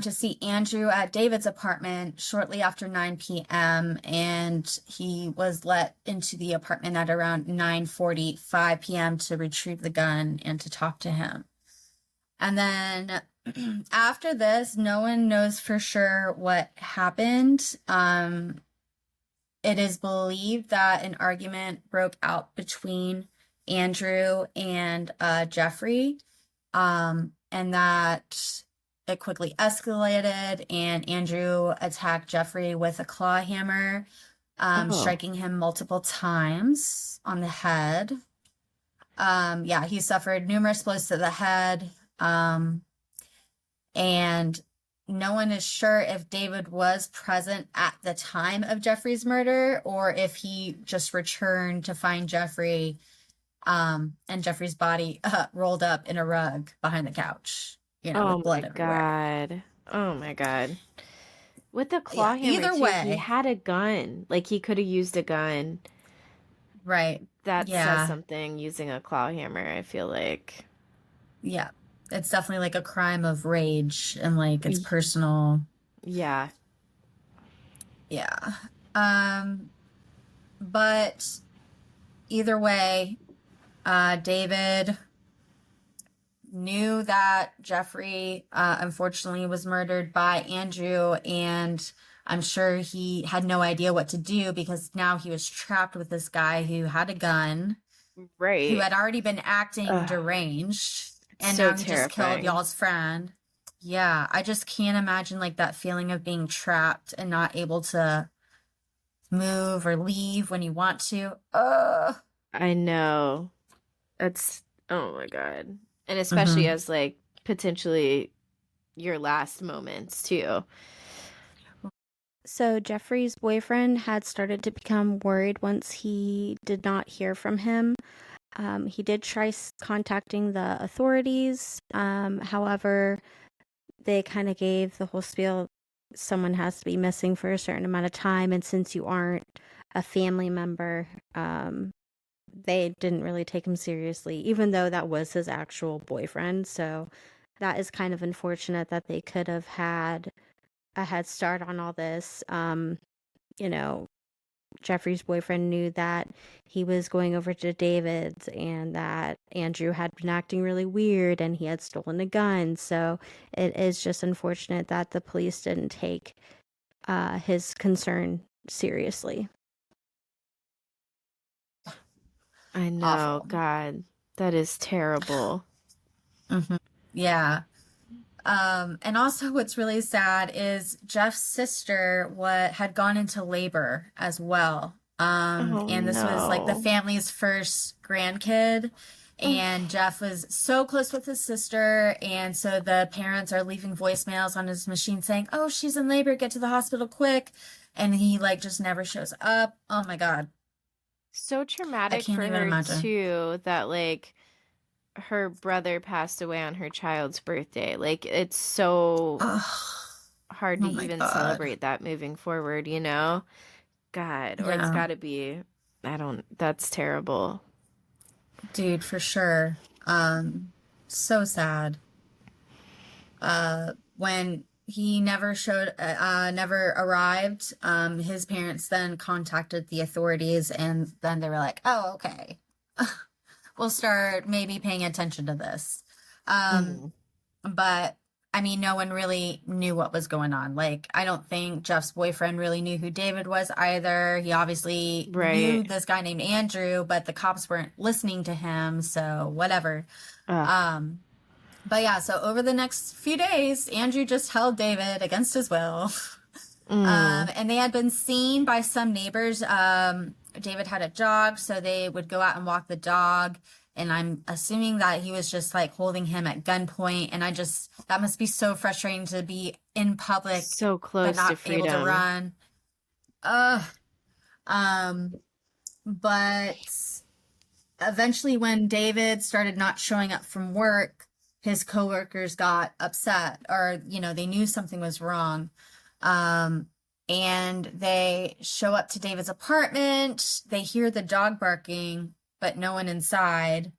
to see Andrew at David's apartment shortly after 9 p.m. And he was let into the apartment at around 9:45 p.m. to retrieve the gun and to talk to him. And then after this, no one knows for sure what happened. It is believed that an argument broke out between Andrew and Jeffrey, and that it quickly escalated, and Andrew attacked Jeffrey with a claw hammer, striking him multiple times on the head. Yeah, he suffered numerous blows to the head, and no one is sure if David was present at the time of Jeffrey's murder or if he just returned to find Jeffrey and Jeffrey's body rolled up in a rug behind the couch, with blood everywhere. God. Oh my God. With the claw hammer, either too, way, he had a gun. Like, he could have used a gun. Right. That says something, using a claw hammer, I feel like. Yeah. It's definitely like a crime of rage and like it's personal. Yeah. Yeah. But either way, David knew that Jeffrey unfortunately was murdered by Andrew, and I'm sure he had no idea what to do because now he was trapped with this guy who had a gun, right, who had already been acting deranged. And so now he just killed y'all's friend. Yeah, I just can't imagine like that feeling of being trapped and not able to move or leave when you want to. I know. That's, oh my God. And especially as like potentially your last moments too. So Jeffrey's boyfriend had started to become worried once he did not hear from him. He did try contacting the authorities. However, they kind of gave the whole spiel, someone has to be missing for a certain amount of time, and since you aren't a family member, they didn't really take him seriously, even though that was his actual boyfriend. So that is kind of unfortunate that they could have had a head start on all this. Jeffrey's boyfriend knew that he was going over to David's and that Andrew had been acting really weird and he had stolen a gun. So it is just unfortunate that the police didn't take his concern seriously. I know. Awful. God, that is terrible. Yeah. And also what's really sad is Jeff's sister had gone into labor as well. And this was like the family's first grandkid. And Jeff was so close with his sister. And so the parents are leaving voicemails on his machine saying, oh, she's in labor, get to the hospital quick. And he like just never shows up. Oh my God. So traumatic for her too, that like her brother passed away on her child's birthday. Like, it's so hard to even celebrate that moving forward, God, or it's gotta be, that's terrible. Dude, for sure. So sad. When he never arrived, his parents then contacted the authorities, and then they were like, oh, okay. We'll start maybe paying attention to this. But I mean, no one really knew what was going on. Like, I don't think Jeff's boyfriend really knew who David was either. He obviously knew this guy named Andrew, but the cops weren't listening to him. So whatever. But yeah, so over the next few days, Andrew just held David against his will. And they had been seen by some neighbors David had a dog, so they would go out and walk the dog. And I'm assuming that he was just like holding him at gunpoint. And that must be so frustrating to be in public So but close to not able to freedom. run. Ugh. But eventually, when David started not showing up from work, his coworkers got upset, or, they knew something was wrong. And they show up to David's apartment. They hear the dog barking, but no one inside,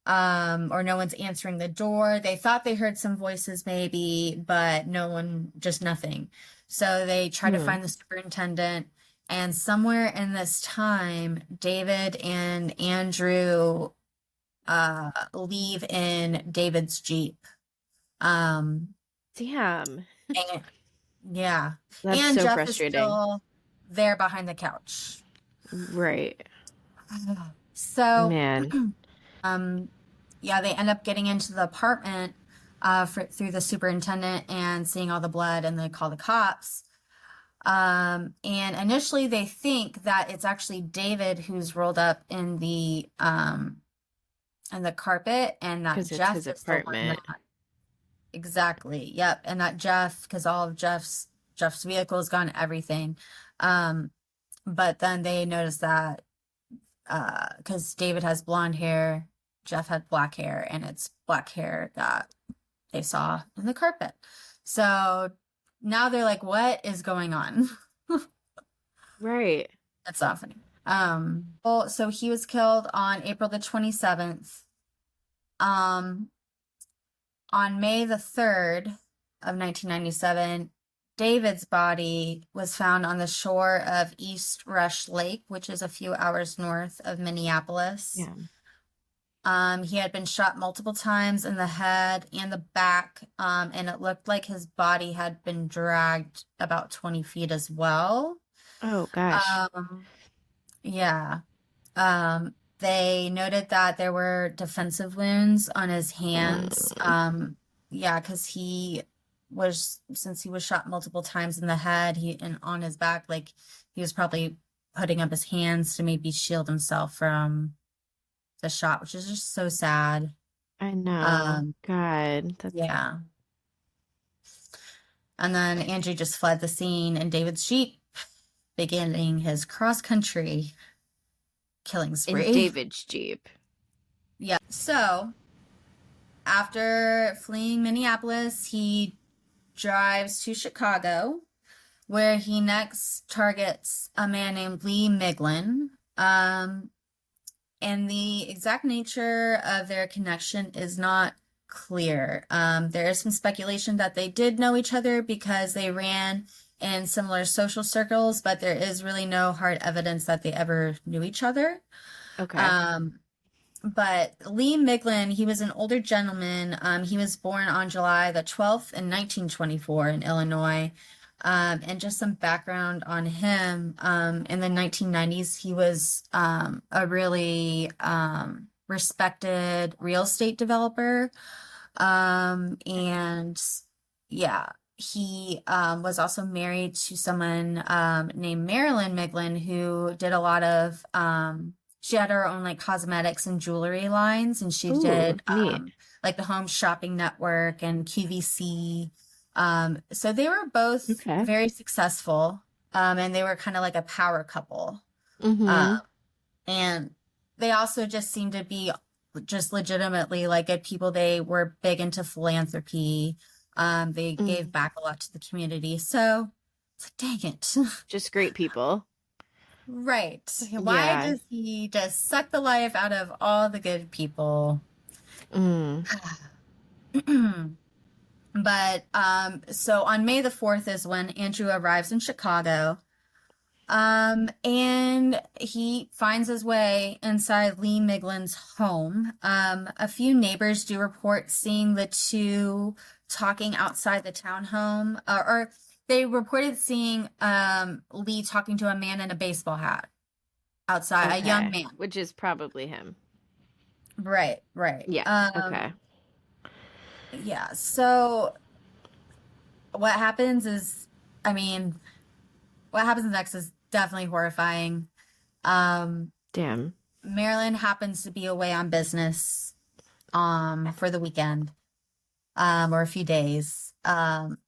or no one's answering the door. They thought they heard some voices maybe, but no one, just nothing. So they try to find the superintendent. And somewhere in this time, David and Andrew leave in David's Jeep. Damn. And, yeah. That's and so Jeff frustrating. is still there behind the couch. Right. So, Man. yeah, they end up getting into the apartment through the superintendent and seeing all the blood, and they call the cops. And initially they think that it's actually David who's rolled up in the carpet, and that 'Cause it's Jeff his is the one apartment. Exactly. Yep. And that Jeff, because all of Jeff's vehicle is gone, everything. But then they notice that because David has blonde hair, Jeff had black hair, and it's black hair that they saw in the carpet. So now they're like, what is going on? Right. That's not funny. Well, so he was killed on April the 27th. On May the 3rd of 1997, David's body was found on the shore of East Rush Lake, which is a few hours north of Minneapolis. Yeah. He had been shot multiple times in the head and the back, and it looked like his body had been dragged about 20 feet as well. Oh gosh. Yeah. They noted that there were defensive wounds on his hands. Yeah, because since he was shot multiple times in the head, and on his back, like he was probably putting up his hands to maybe shield himself from the shot, which is just so sad. I know. God. Yeah. And then Andrew just fled the scene in David's Jeep, beginning his cross-country killing spree. In David's Jeep. Yeah. So, after fleeing Minneapolis, he drives to Chicago, where he next targets a man named Lee Miglin. And the exact nature of their connection is not clear. There is some speculation that they did know each other because they ran in similar social circles, but there is really no hard evidence that they ever knew each other. Okay. But Lee Miglin, he was an older gentleman. He was born on July the 12th in 1924 in Illinois. And just some background on him, in the 1990s, he was a really respected real estate developer. And yeah, he was also married to someone named Marilyn Miglin, who did a lot of, she had her own like cosmetics and jewelry lines, and she did like the Home Shopping Network and QVC. So they were both very successful, and they were kind of like a power couple. And they also just seemed to be just legitimately like good people. They were big into philanthropy. They gave back a lot to the community. So it's like, dang it. Just great people. Right. Why does he just suck the life out of all the good people? But, so on May the 4th is when Andrew arrives in Chicago, and he finds his way inside Lee Miglin's home. A few neighbors do report seeing the two talking outside the townhome, or they reported seeing, Lee talking to a man in a baseball hat outside, a young man. Which is probably him. Right. Yeah. Okay. Yeah, so what happens next is definitely horrifying. Damn. Marilyn happens to be away on business for the weekend or a few days. And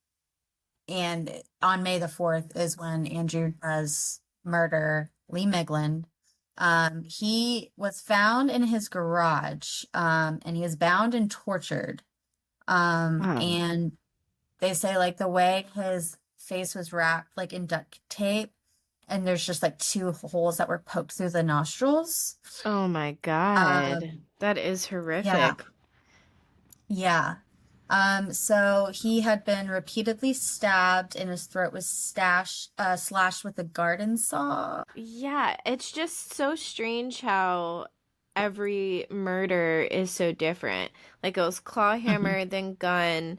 on May the 4th is when Andrew does murder Lee Miglin. He was found in his garage, and he is bound and tortured. Wow. And they say like the way his face was wrapped like in duct tape, and there's just like 2 holes that were poked through the nostrils. Oh my God. That is horrific. Yeah. So he had been repeatedly stabbed and his throat was slashed with a garden saw. Yeah, it's just so strange how every murder is so different. Like it was claw hammer, then gun,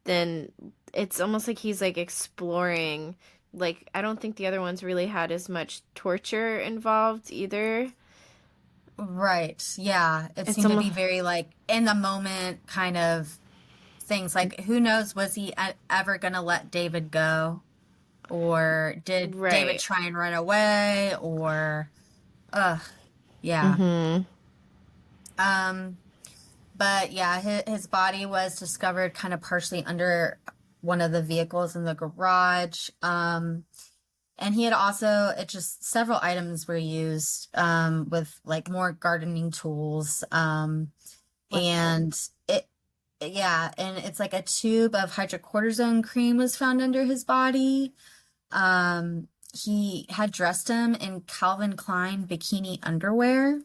then it's almost like he's like exploring. Like I don't think the other ones really had as much torture involved either. Right. Yeah. It seemed to be very like in the moment kind of things. Like who knows, was he ever gonna let David go? Or did David try and run away? Or yeah. But yeah, his body was discovered kind of partially under one of the vehicles in the garage. And he had also, several items were used with like more gardening tools. And it's like a tube of hydrocortisone cream was found under his body. He had dressed him in Calvin Klein bikini underwear.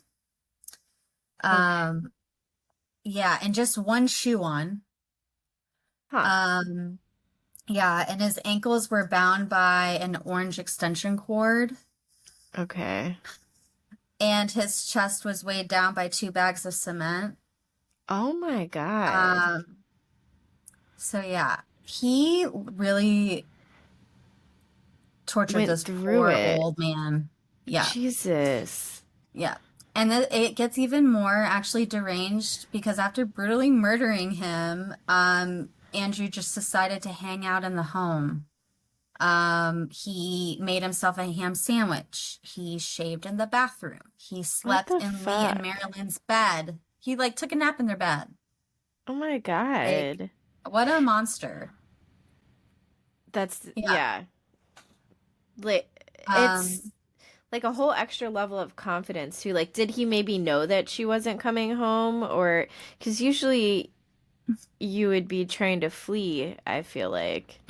Yeah, and just one shoe on. Yeah, and his ankles were bound by an orange extension cord. Okay. And his chest was weighed down by 2 bags of cement. Oh my God. So yeah, he really tortured this poor old man. Yeah. Jesus. Yeah. And then it gets even more actually deranged because after brutally murdering him, Andrew just decided to hang out in the home. He made himself a ham sandwich. He shaved in the bathroom. He slept in Lee and Marilyn's bed. He like took a nap in their bed. Oh my God. Like, what a monster. That's yeah. Like it's like a whole extra level of confidence too. Like, did he maybe know that she wasn't coming home? Or because usually you would be trying to flee, I feel like.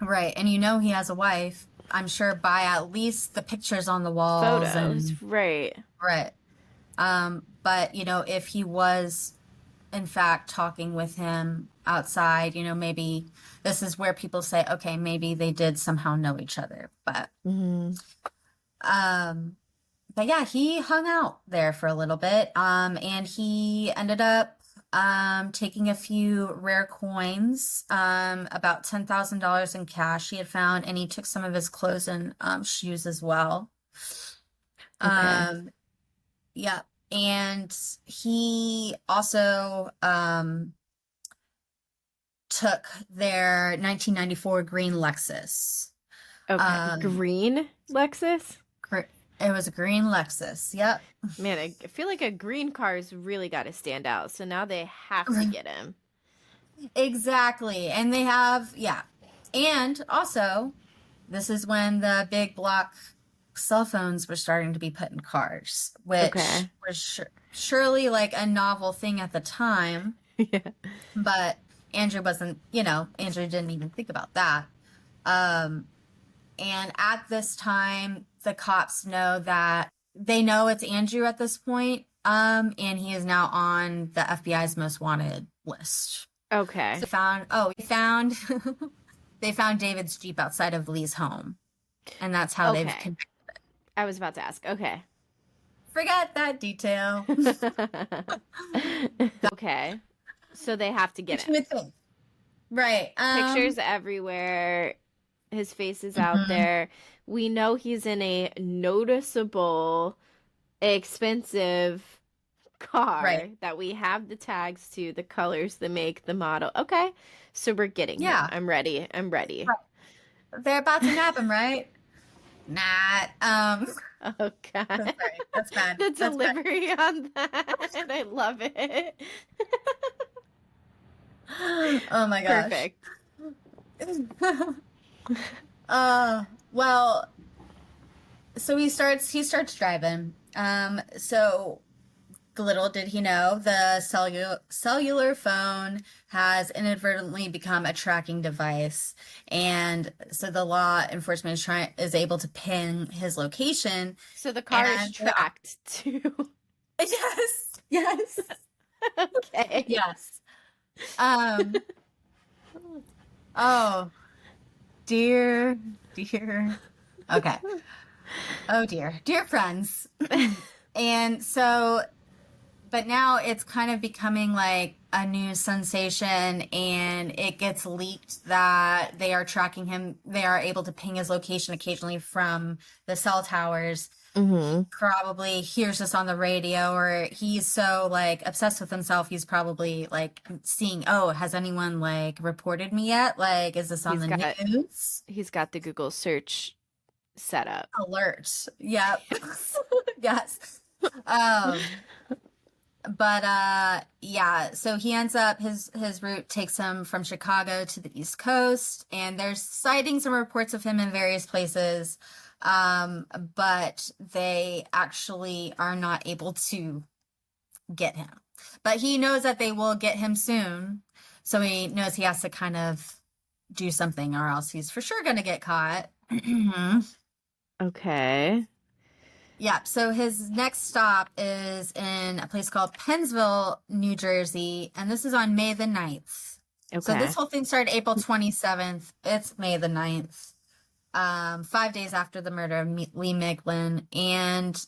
Right. And he has a wife, I'm sure, by at least the pictures on the walls. Photos, right. But, if he was, in fact, talking with him outside, maybe this is where people say, okay, maybe they did somehow know each other. But, but yeah, he hung out there for a little bit. And he ended up taking a few rare coins, about $10,000 in cash he had found, and he took some of his clothes and shoes as well. Okay. Yeah. And he also took their 1994 green Lexus. Okay. Green Lexus? It was a green Lexus. Yep. Man, I feel like a green car's really got to stand out. So now they have to get him. Exactly. And they have, yeah. And also, this is when the big block cell phones were starting to be put in cars, which was surely like a novel thing at the time. Yeah. But Andrew wasn't, Andrew didn't even think about that. And at this time, the cops know that they know it's Andrew at this point, and he is now on the FBI's most wanted list. Okay. So they found David's Jeep outside of Lee's home, and that's how they've connected it. I was about to ask. Okay. Forget that detail. Okay. So they have to get him. Right. Pictures everywhere. His face is out there. We know he's in a noticeable, expensive car that we have the tags to, the colors, the make, the model. Okay. So we're getting him. I'm ready. Right. They're about to nab him, right? Nah. Oh God. Sorry, that's bad. The That's bad. delivery on that, and I love it. Oh my gosh. Perfect. Well, so he starts driving. So little did he know the cellular phone has inadvertently become a tracking device, and so the law enforcement is able to pin his location. So the car is And tracked too. yes, Okay. yes. Um. Oh, dear. Okay. Oh dear friends. And so, but now it's kind of becoming like a news sensation, and it gets leaked that they are tracking him. They are able to ping his location occasionally from the cell towers. Mm-hmm. Probably hears us on the radio, or he's so like obsessed with himself, he's probably like seeing, oh, has anyone like reported me yet? Like, is this on the news? He's got the Google search set up. Alert. Yep. Yes. But yeah, so he ends up his route takes him from Chicago to the East Coast, and there's sightings and reports of him in various places. But they actually are not able to get him. But he knows that they will get him soon, so he knows he has to kind of do something, or else he's for sure going to get caught. Okay. Yeah, so his next stop is in a place called Pennsville, New Jersey, and this is on May the 9th. Okay. So this whole thing started April 27th. It's May the 9th, 5 days after the murder of Lee Miglin, and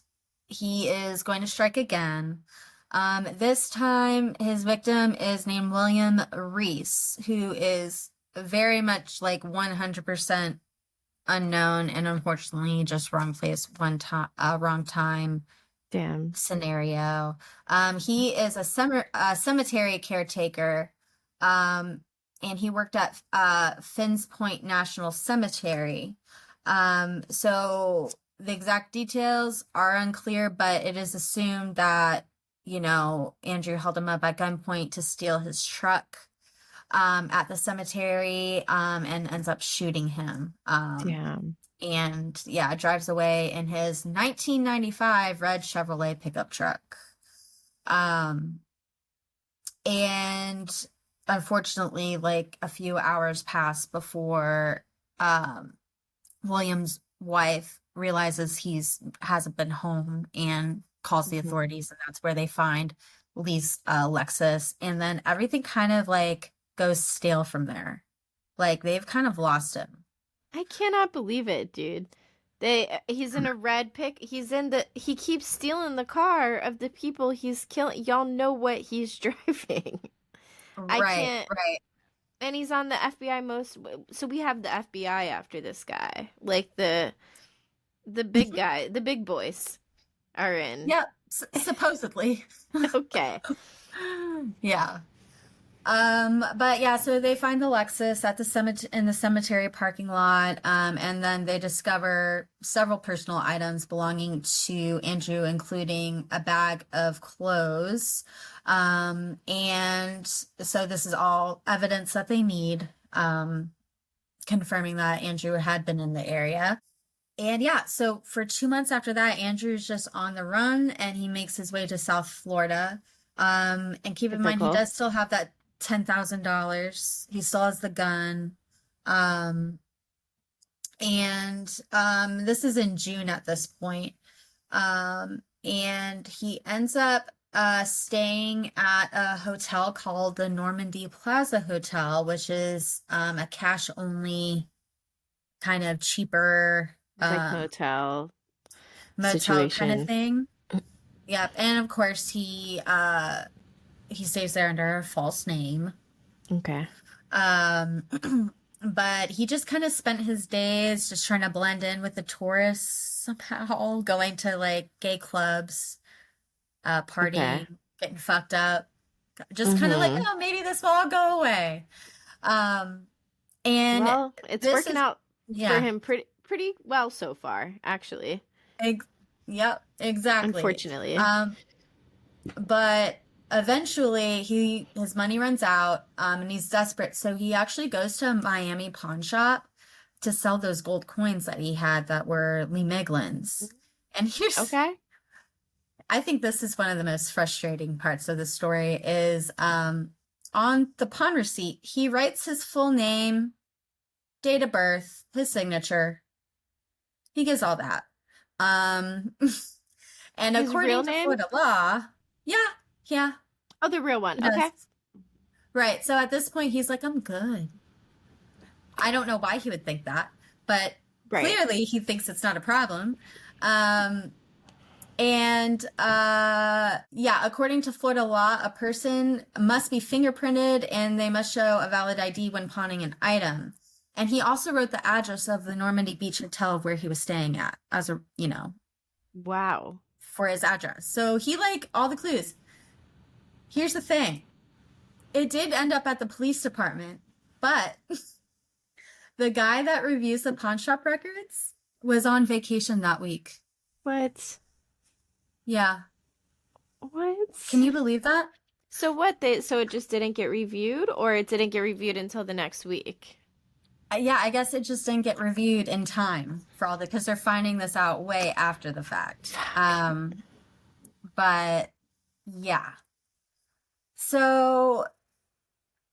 he is going to strike again. This time, his victim is named William Reese, who is very much like 100% unknown, and unfortunately just wrong place, wrong time. Damn. Scenario. He is a cemetery caretaker, and he worked at Finns Point National Cemetery. So the exact details are unclear, but it is assumed that, Andrew held him up at gunpoint to steal his truck at the cemetery, and ends up shooting him. Damn. And yeah, drives away in his 1995 red Chevrolet pickup truck. And unfortunately, like a few hours pass before William's wife realizes hasn't been home and calls the authorities, and that's where they find Lee's Lexus. And then everything kind of like goes stale from there. Like, they've kind of lost him. I cannot believe it, dude. He's in a red pick. He keeps stealing the car of the people he's killing. Y'all know what he's driving. I can't. Right. And he's on the FBI so we have the FBI after this guy. Like the big guy, the big boys are in. Yeah, supposedly. Okay. Yeah. But yeah, so they find the Lexus at in the cemetery parking lot, and then they discover several personal items belonging to Andrew, including a bag of clothes. And so this is all evidence that they need, confirming that Andrew had been in the area. And yeah, so for 2 months after that, Andrew's just on the run, and he makes his way to South Florida. And keep in mind, he does still have that $10,000. He still has the gun. And this is in June at this point. And he ends up staying at a hotel called the Normandy Plaza Hotel, which is a cash only kind of cheaper like motel kind of thing. Yep. And of course he stays there under a false name. Okay. But he just kind of spent his days just trying to blend in with the tourists somehow, going to like gay clubs, partying, getting fucked up, just kind of like, oh, maybe this will all go away. And well, it's working out for him pretty well so far, actually. Yep, exactly. Unfortunately. But eventually his money runs out, and he's desperate. So he actually goes to a Miami pawn shop to sell those gold coins that he had that were Lee Miglin's. And Okay. I think this is one of the most frustrating parts of the story is on the pawn receipt, he writes his full name, date of birth, his signature. He gives all that. And His according real to name? Florida law, yeah. Oh, the real one. He does. Okay. Right. So at this point, he's like, I'm good. I don't know why he would think that, but Right. clearly he thinks it's not a problem. According to Florida law, a person must be fingerprinted and they must show a valid ID when pawning an item. And he also wrote the address of the Normandy Beach Hotel where he was staying at as a, Wow. for his address. So he all the clues. Here's the thing. It did end up at the police department, but the guy that reviews the pawn shop records was on vacation that week. What? Yeah. What? Can you believe that? So so it just didn't get reviewed, or it didn't get reviewed until the next week? Yeah, I guess it just didn't get reviewed in time for because they're finding this out way after the fact. But yeah. So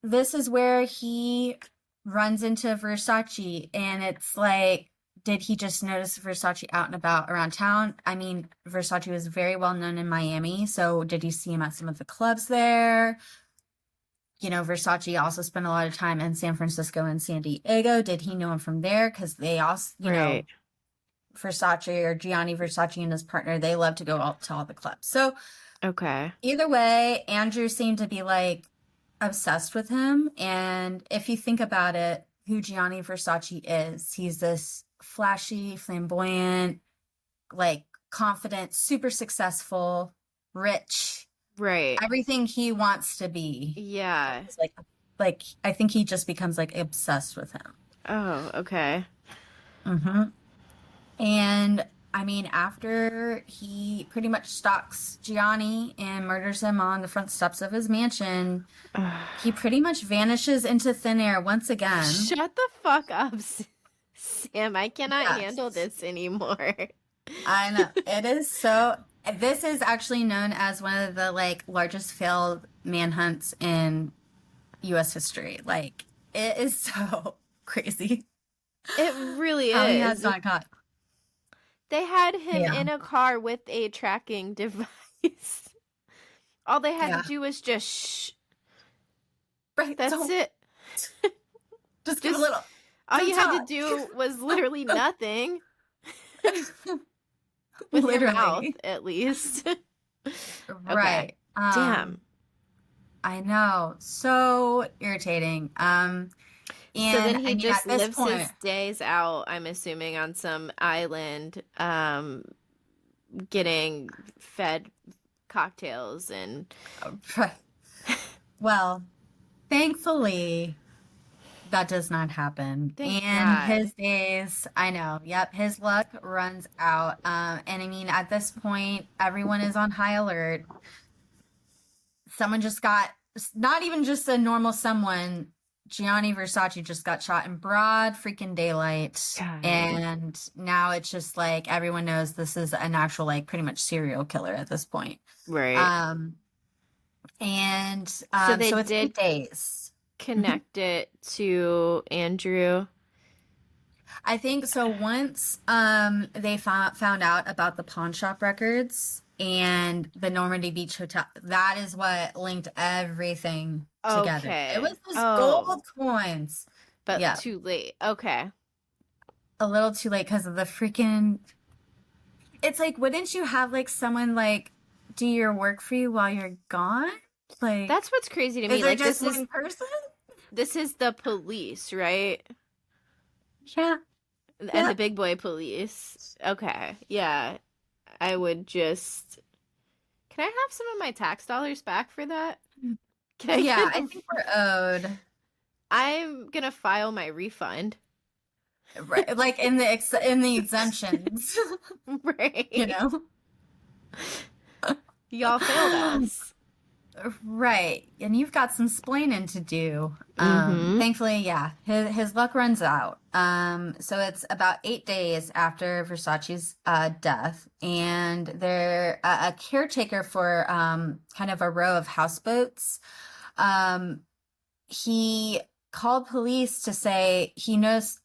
this is where he runs into Versace, and it's like, did he just notice Versace out and about around town? I mean, Versace was very well known in Miami, so did he see him at some of the clubs there? Versace also spent a lot of time in San Francisco and San Diego. Did he know him from there? Because they also, Right. Versace or Gianni Versace and his partner, they love to go out to all the clubs. So Okay. either way, Andrew seemed to be obsessed with him. And if you think about it, who Gianni Versace is, he's this flashy, flamboyant, confident, super successful, rich, Right. everything he wants to be. Yeah. It's I think he just becomes obsessed with him. Oh, okay. Mm-hmm. And I mean, after he pretty much stalks Gianni and murders him on the front steps of his mansion, he pretty much vanishes into thin air once again. Shut the fuck up, Sam. I cannot handle this anymore. I know. It is so... This is actually known as one of the largest failed manhunts in U.S. history. It is so crazy. It really is. How he has not caught. They had him in a car with a tracking device. All they had to do was just shh. Right. That's it. Just give a little. All you had to do was literally nothing. With your mouth, at least. Right. Okay. Damn. I know. So irritating. And so then he just lives point, his days out, I'm assuming, on some island, getting fed cocktails and... Right. Well, thankfully... that does not happen. Thank and God. His days, I know, yep, his luck runs out. And I mean, at this point, everyone is on high alert. Someone just got, not even just a normal someone, Gianni Versace just got shot in broad freaking daylight. God. And now it's just everyone knows this is an actual pretty much serial killer at this point. Right. So it's 8 days. Connect it to Andrew. I think so. Once they found out about the pawn shop records and the Normandy Beach Hotel, that is what linked everything together. Okay. It was those gold coins, but too late. Okay, a little too late because of the freaking. It's wouldn't you have someone do your work for you while you're gone? That's what's crazy to me. Is there just one person? This is the police, right? Yeah. And the big boy police. Okay. Yeah. I would just... Can I have some of my tax dollars back for that? I think we're owed. I'm going to file my refund. Right, like in the exemptions, Right. you know? Y'all failed us. Right. And you've got some splaining to do. Mm-hmm. Thankfully, yeah, his luck runs out. So it's about 8 days after Versace's death, and they're a caretaker for kind of a row of houseboats. Um, he called police to say he knows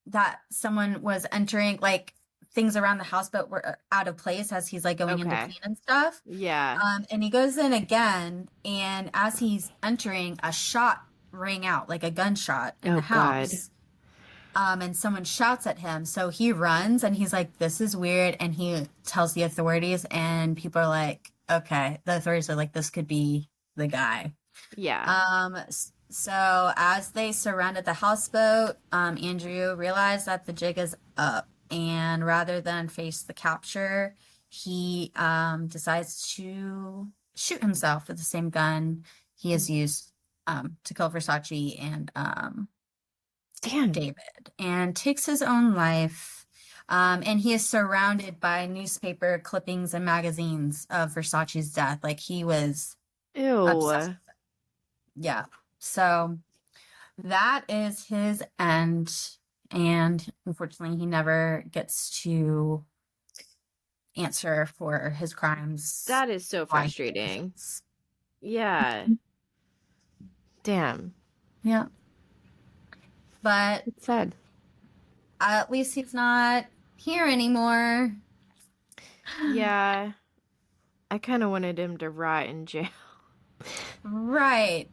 that someone was entering, like things around the houseboat were out of place as he's like going in to Okay. clean and stuff. Yeah. And he goes in again, and as he's entering, a shot rang out, like a gunshot in the Oh, God. house. And someone shouts at him, so he runs, and he's like, "This is weird," and he tells the authorities, and people are like, "Okay," the authorities are like, "This could be the guy." Yeah. So as they surrounded the houseboat, Andrew realized that the jig is up, and rather than face the capture, he decides to shoot himself with the same gun he has used to kill Versace and Damn. David, and takes his own life. And he is surrounded by newspaper clippings and magazines of Versace's death. Like, he was Ew. obsessed. Yeah. So that is his end. And unfortunately, he never gets to answer for his crimes. That is so frustrating. Yeah. Damn. Yeah. But It's sad. at least he's not here anymore. Yeah. I kind of wanted him to rot in jail. Right.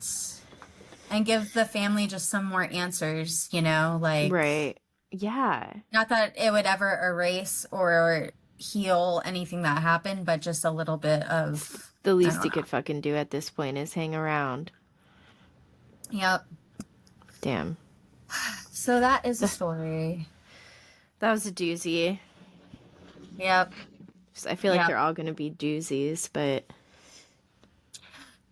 And give the family just some more answers, you know, like, Right. Yeah. not that it would ever erase or heal anything that happened, but just a little bit of, The I least don't he know. could fucking do at this point is hang around. Yep. Damn. So that is the story. That was a doozy. Yep. I feel like Yeah. they're all going to be doozies, but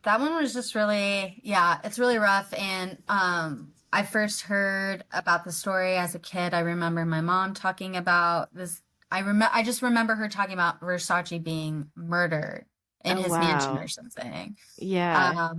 That one was just really, yeah, it's really rough. And I first heard about the story as a kid. I remember my mom talking about this. I just remember her talking about Versace being murdered in Oh, his mansion wow. or something. yeah.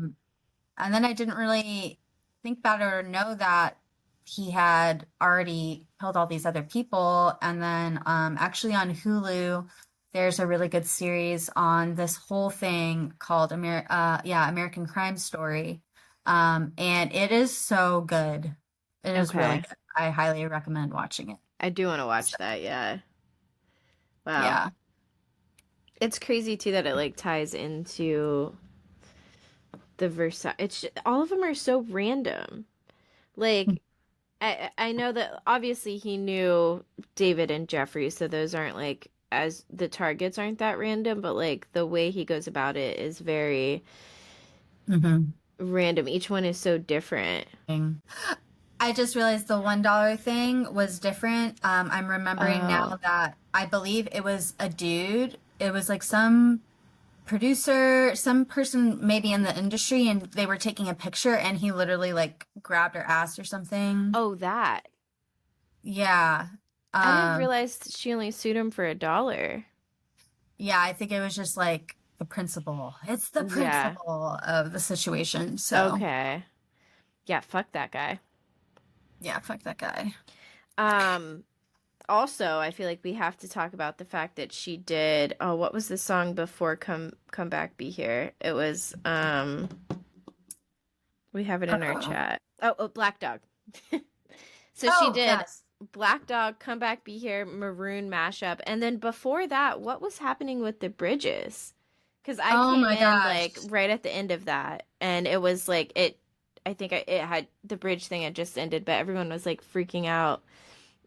And then I didn't really think about it or know that he had already killed all these other people. And then actually on Hulu, there's a really good series on this whole thing called American Crime Story. And it is so good. It is really Okay. good. I highly recommend watching it. I do want to watch that, yeah. Wow. Yeah. It's crazy too that it like ties into the Versace. All of them are so random. Like I know that obviously he knew David and Jeffrey, so those aren't like as the targets aren't that random, but like the way he goes about it is very random. Each one is so different. I just realized the $1 thing was different. I'm remembering now that I believe it was a dude. It was like some producer, some person maybe in the industry, and they were taking a picture, and he literally like grabbed her ass or something. Oh, that. Yeah. I didn't realize she only sued him for $1. Yeah, I think it was just like the principle. It's the Yeah. principle of the situation. So Okay. Yeah, fuck that guy. yeah, fuck that guy. Also, I feel like we have to talk about the fact that she did, oh, what was the song before Come Back Be Here? It was we have it in our chat. Oh, Black Dog. So she did Yes. Black Dog, Come Back Be Here, Maroon mashup, and then before that, what was happening with the bridges? Because I Oh came my in gosh. like right at the end of that, and it was like I think it had the bridge thing had just ended, but everyone was like freaking out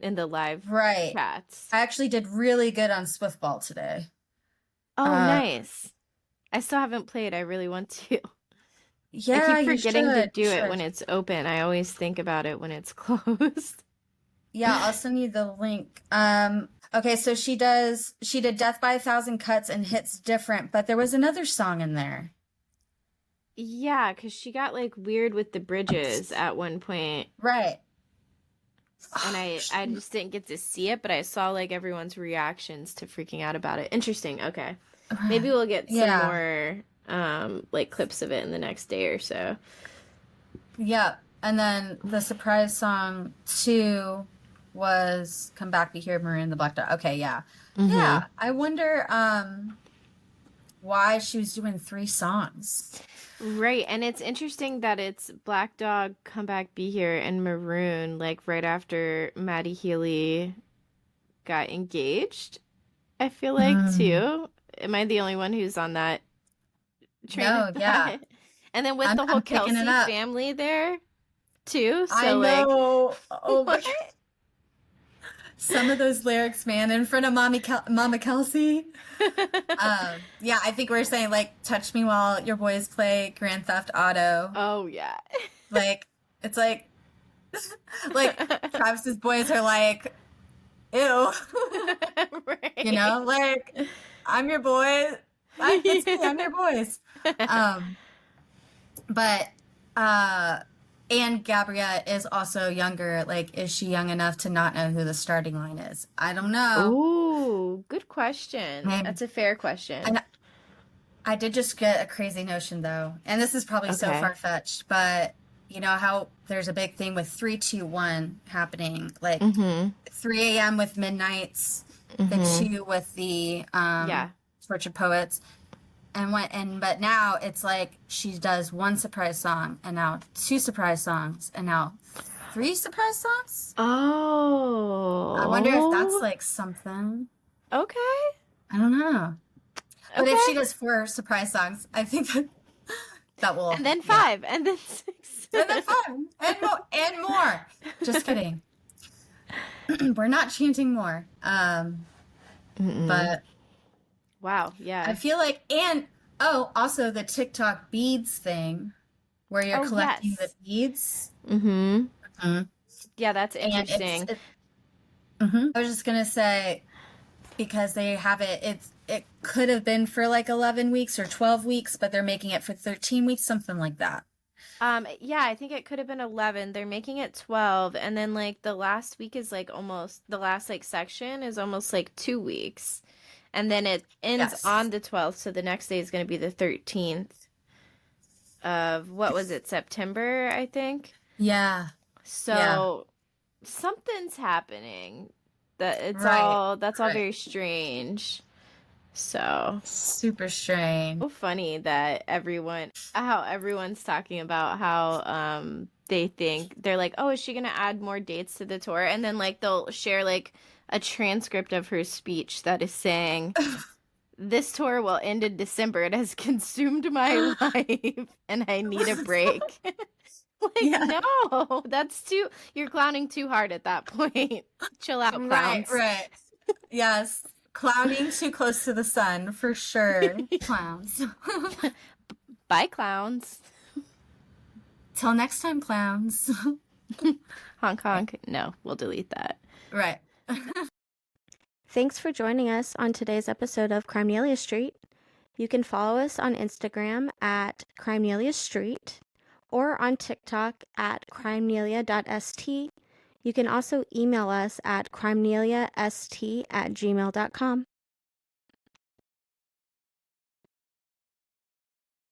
in the live Right. chats. I actually did really good on Swiftball today. Oh, nice. I still haven't played. I really want to. Yeah, I keep forgetting to should. do You it when should. it's open. I always think about it when it's closed. Yeah, I'll send you the link. Okay, so she did Death by a Thousand Cuts and Hits Different, but there was another song in there. Yeah, because she got like weird with the bridges at one point. Right. and I just didn't get to see it, but I saw like everyone's reactions to freaking out about it. Interesting. Okay. Maybe we'll get some more like clips of it in the next day or so. Yep. And then the surprise song 2 was Come Back Be Here, Maureen the Black Dog. Okay, yeah. Yeah. I wonder why she was doing 3 songs. Right, and it's interesting that it's Black Dog, Come Back Be Here, and Maroon, like right after Maddie Healy got engaged, I feel like, too. Am I the only one who's on that train of thought? Yeah. And then with the whole I'm picking Kelsey it up. family there, too. So, I know. Oh my what? God. Some of those lyrics, man, in front of Mama Kelsey. Yeah, I think we're saying, like, touch me while your boys play Grand Theft Auto. Oh, yeah. Like, it's like Travis's boys are like, ew. Right. You know, like, I'm your boy. It's me, I'm your boys. But, and Gabrielle is also younger. Like, is she young enough to not know who the starting line is? I don't know. Ooh, good question. Maybe. That's a fair question. And I did just get a crazy notion, though. And this is probably so Okay. far-fetched, but you know how there's a big thing with 3, 2, 1 happening? Like, 3 a.m. with Midnights, the 2 with the Yeah. Tortured Poets. But now it's like she does 1 surprise song, and now 2 surprise songs, and now 3 surprise songs. Oh. I wonder if that's like something. Okay. I don't know. But if she Okay. does 4 surprise songs, I think that will. And then 5, and then 6. And then 5, and more. Just kidding. We're not chanting more. But Wow, yeah. I feel like, and also the TikTok beads thing, where you're collecting the beads. Yeah, that's And interesting. I was just gonna say, because they have it could have been for like 11 weeks or 12 weeks, but they're making it for 13 weeks, something like that. Yeah, I think it could have been 11. They're making it 12, and then like the last week is like almost the last like section is almost like 2 weeks. And then it ends on the 12th, so the next day is going to be the 13th of, what was it, September, I think? Yeah. So something's happening. That's all very strange. So super strange. so funny that how everyone's talking about how they think, they're like, oh, is she gonna add more dates to the tour? And then like they'll share like a transcript of her speech that is saying, this tour will end in December. It has consumed my life and I need a break. No, you're clowning too hard at that point. Chill out, clowns. Right. Yes. Clowning too close to the sun, for sure. Clowns. Bye, clowns. Till next time, clowns. Honk, honk. No, we'll delete that. Right. Thanks for joining us on today's episode of Crimelia Street. You can follow us on Instagram at Crimelia Street or on TikTok at crimelia.st. You can also email us at crimeliast@gmail.com.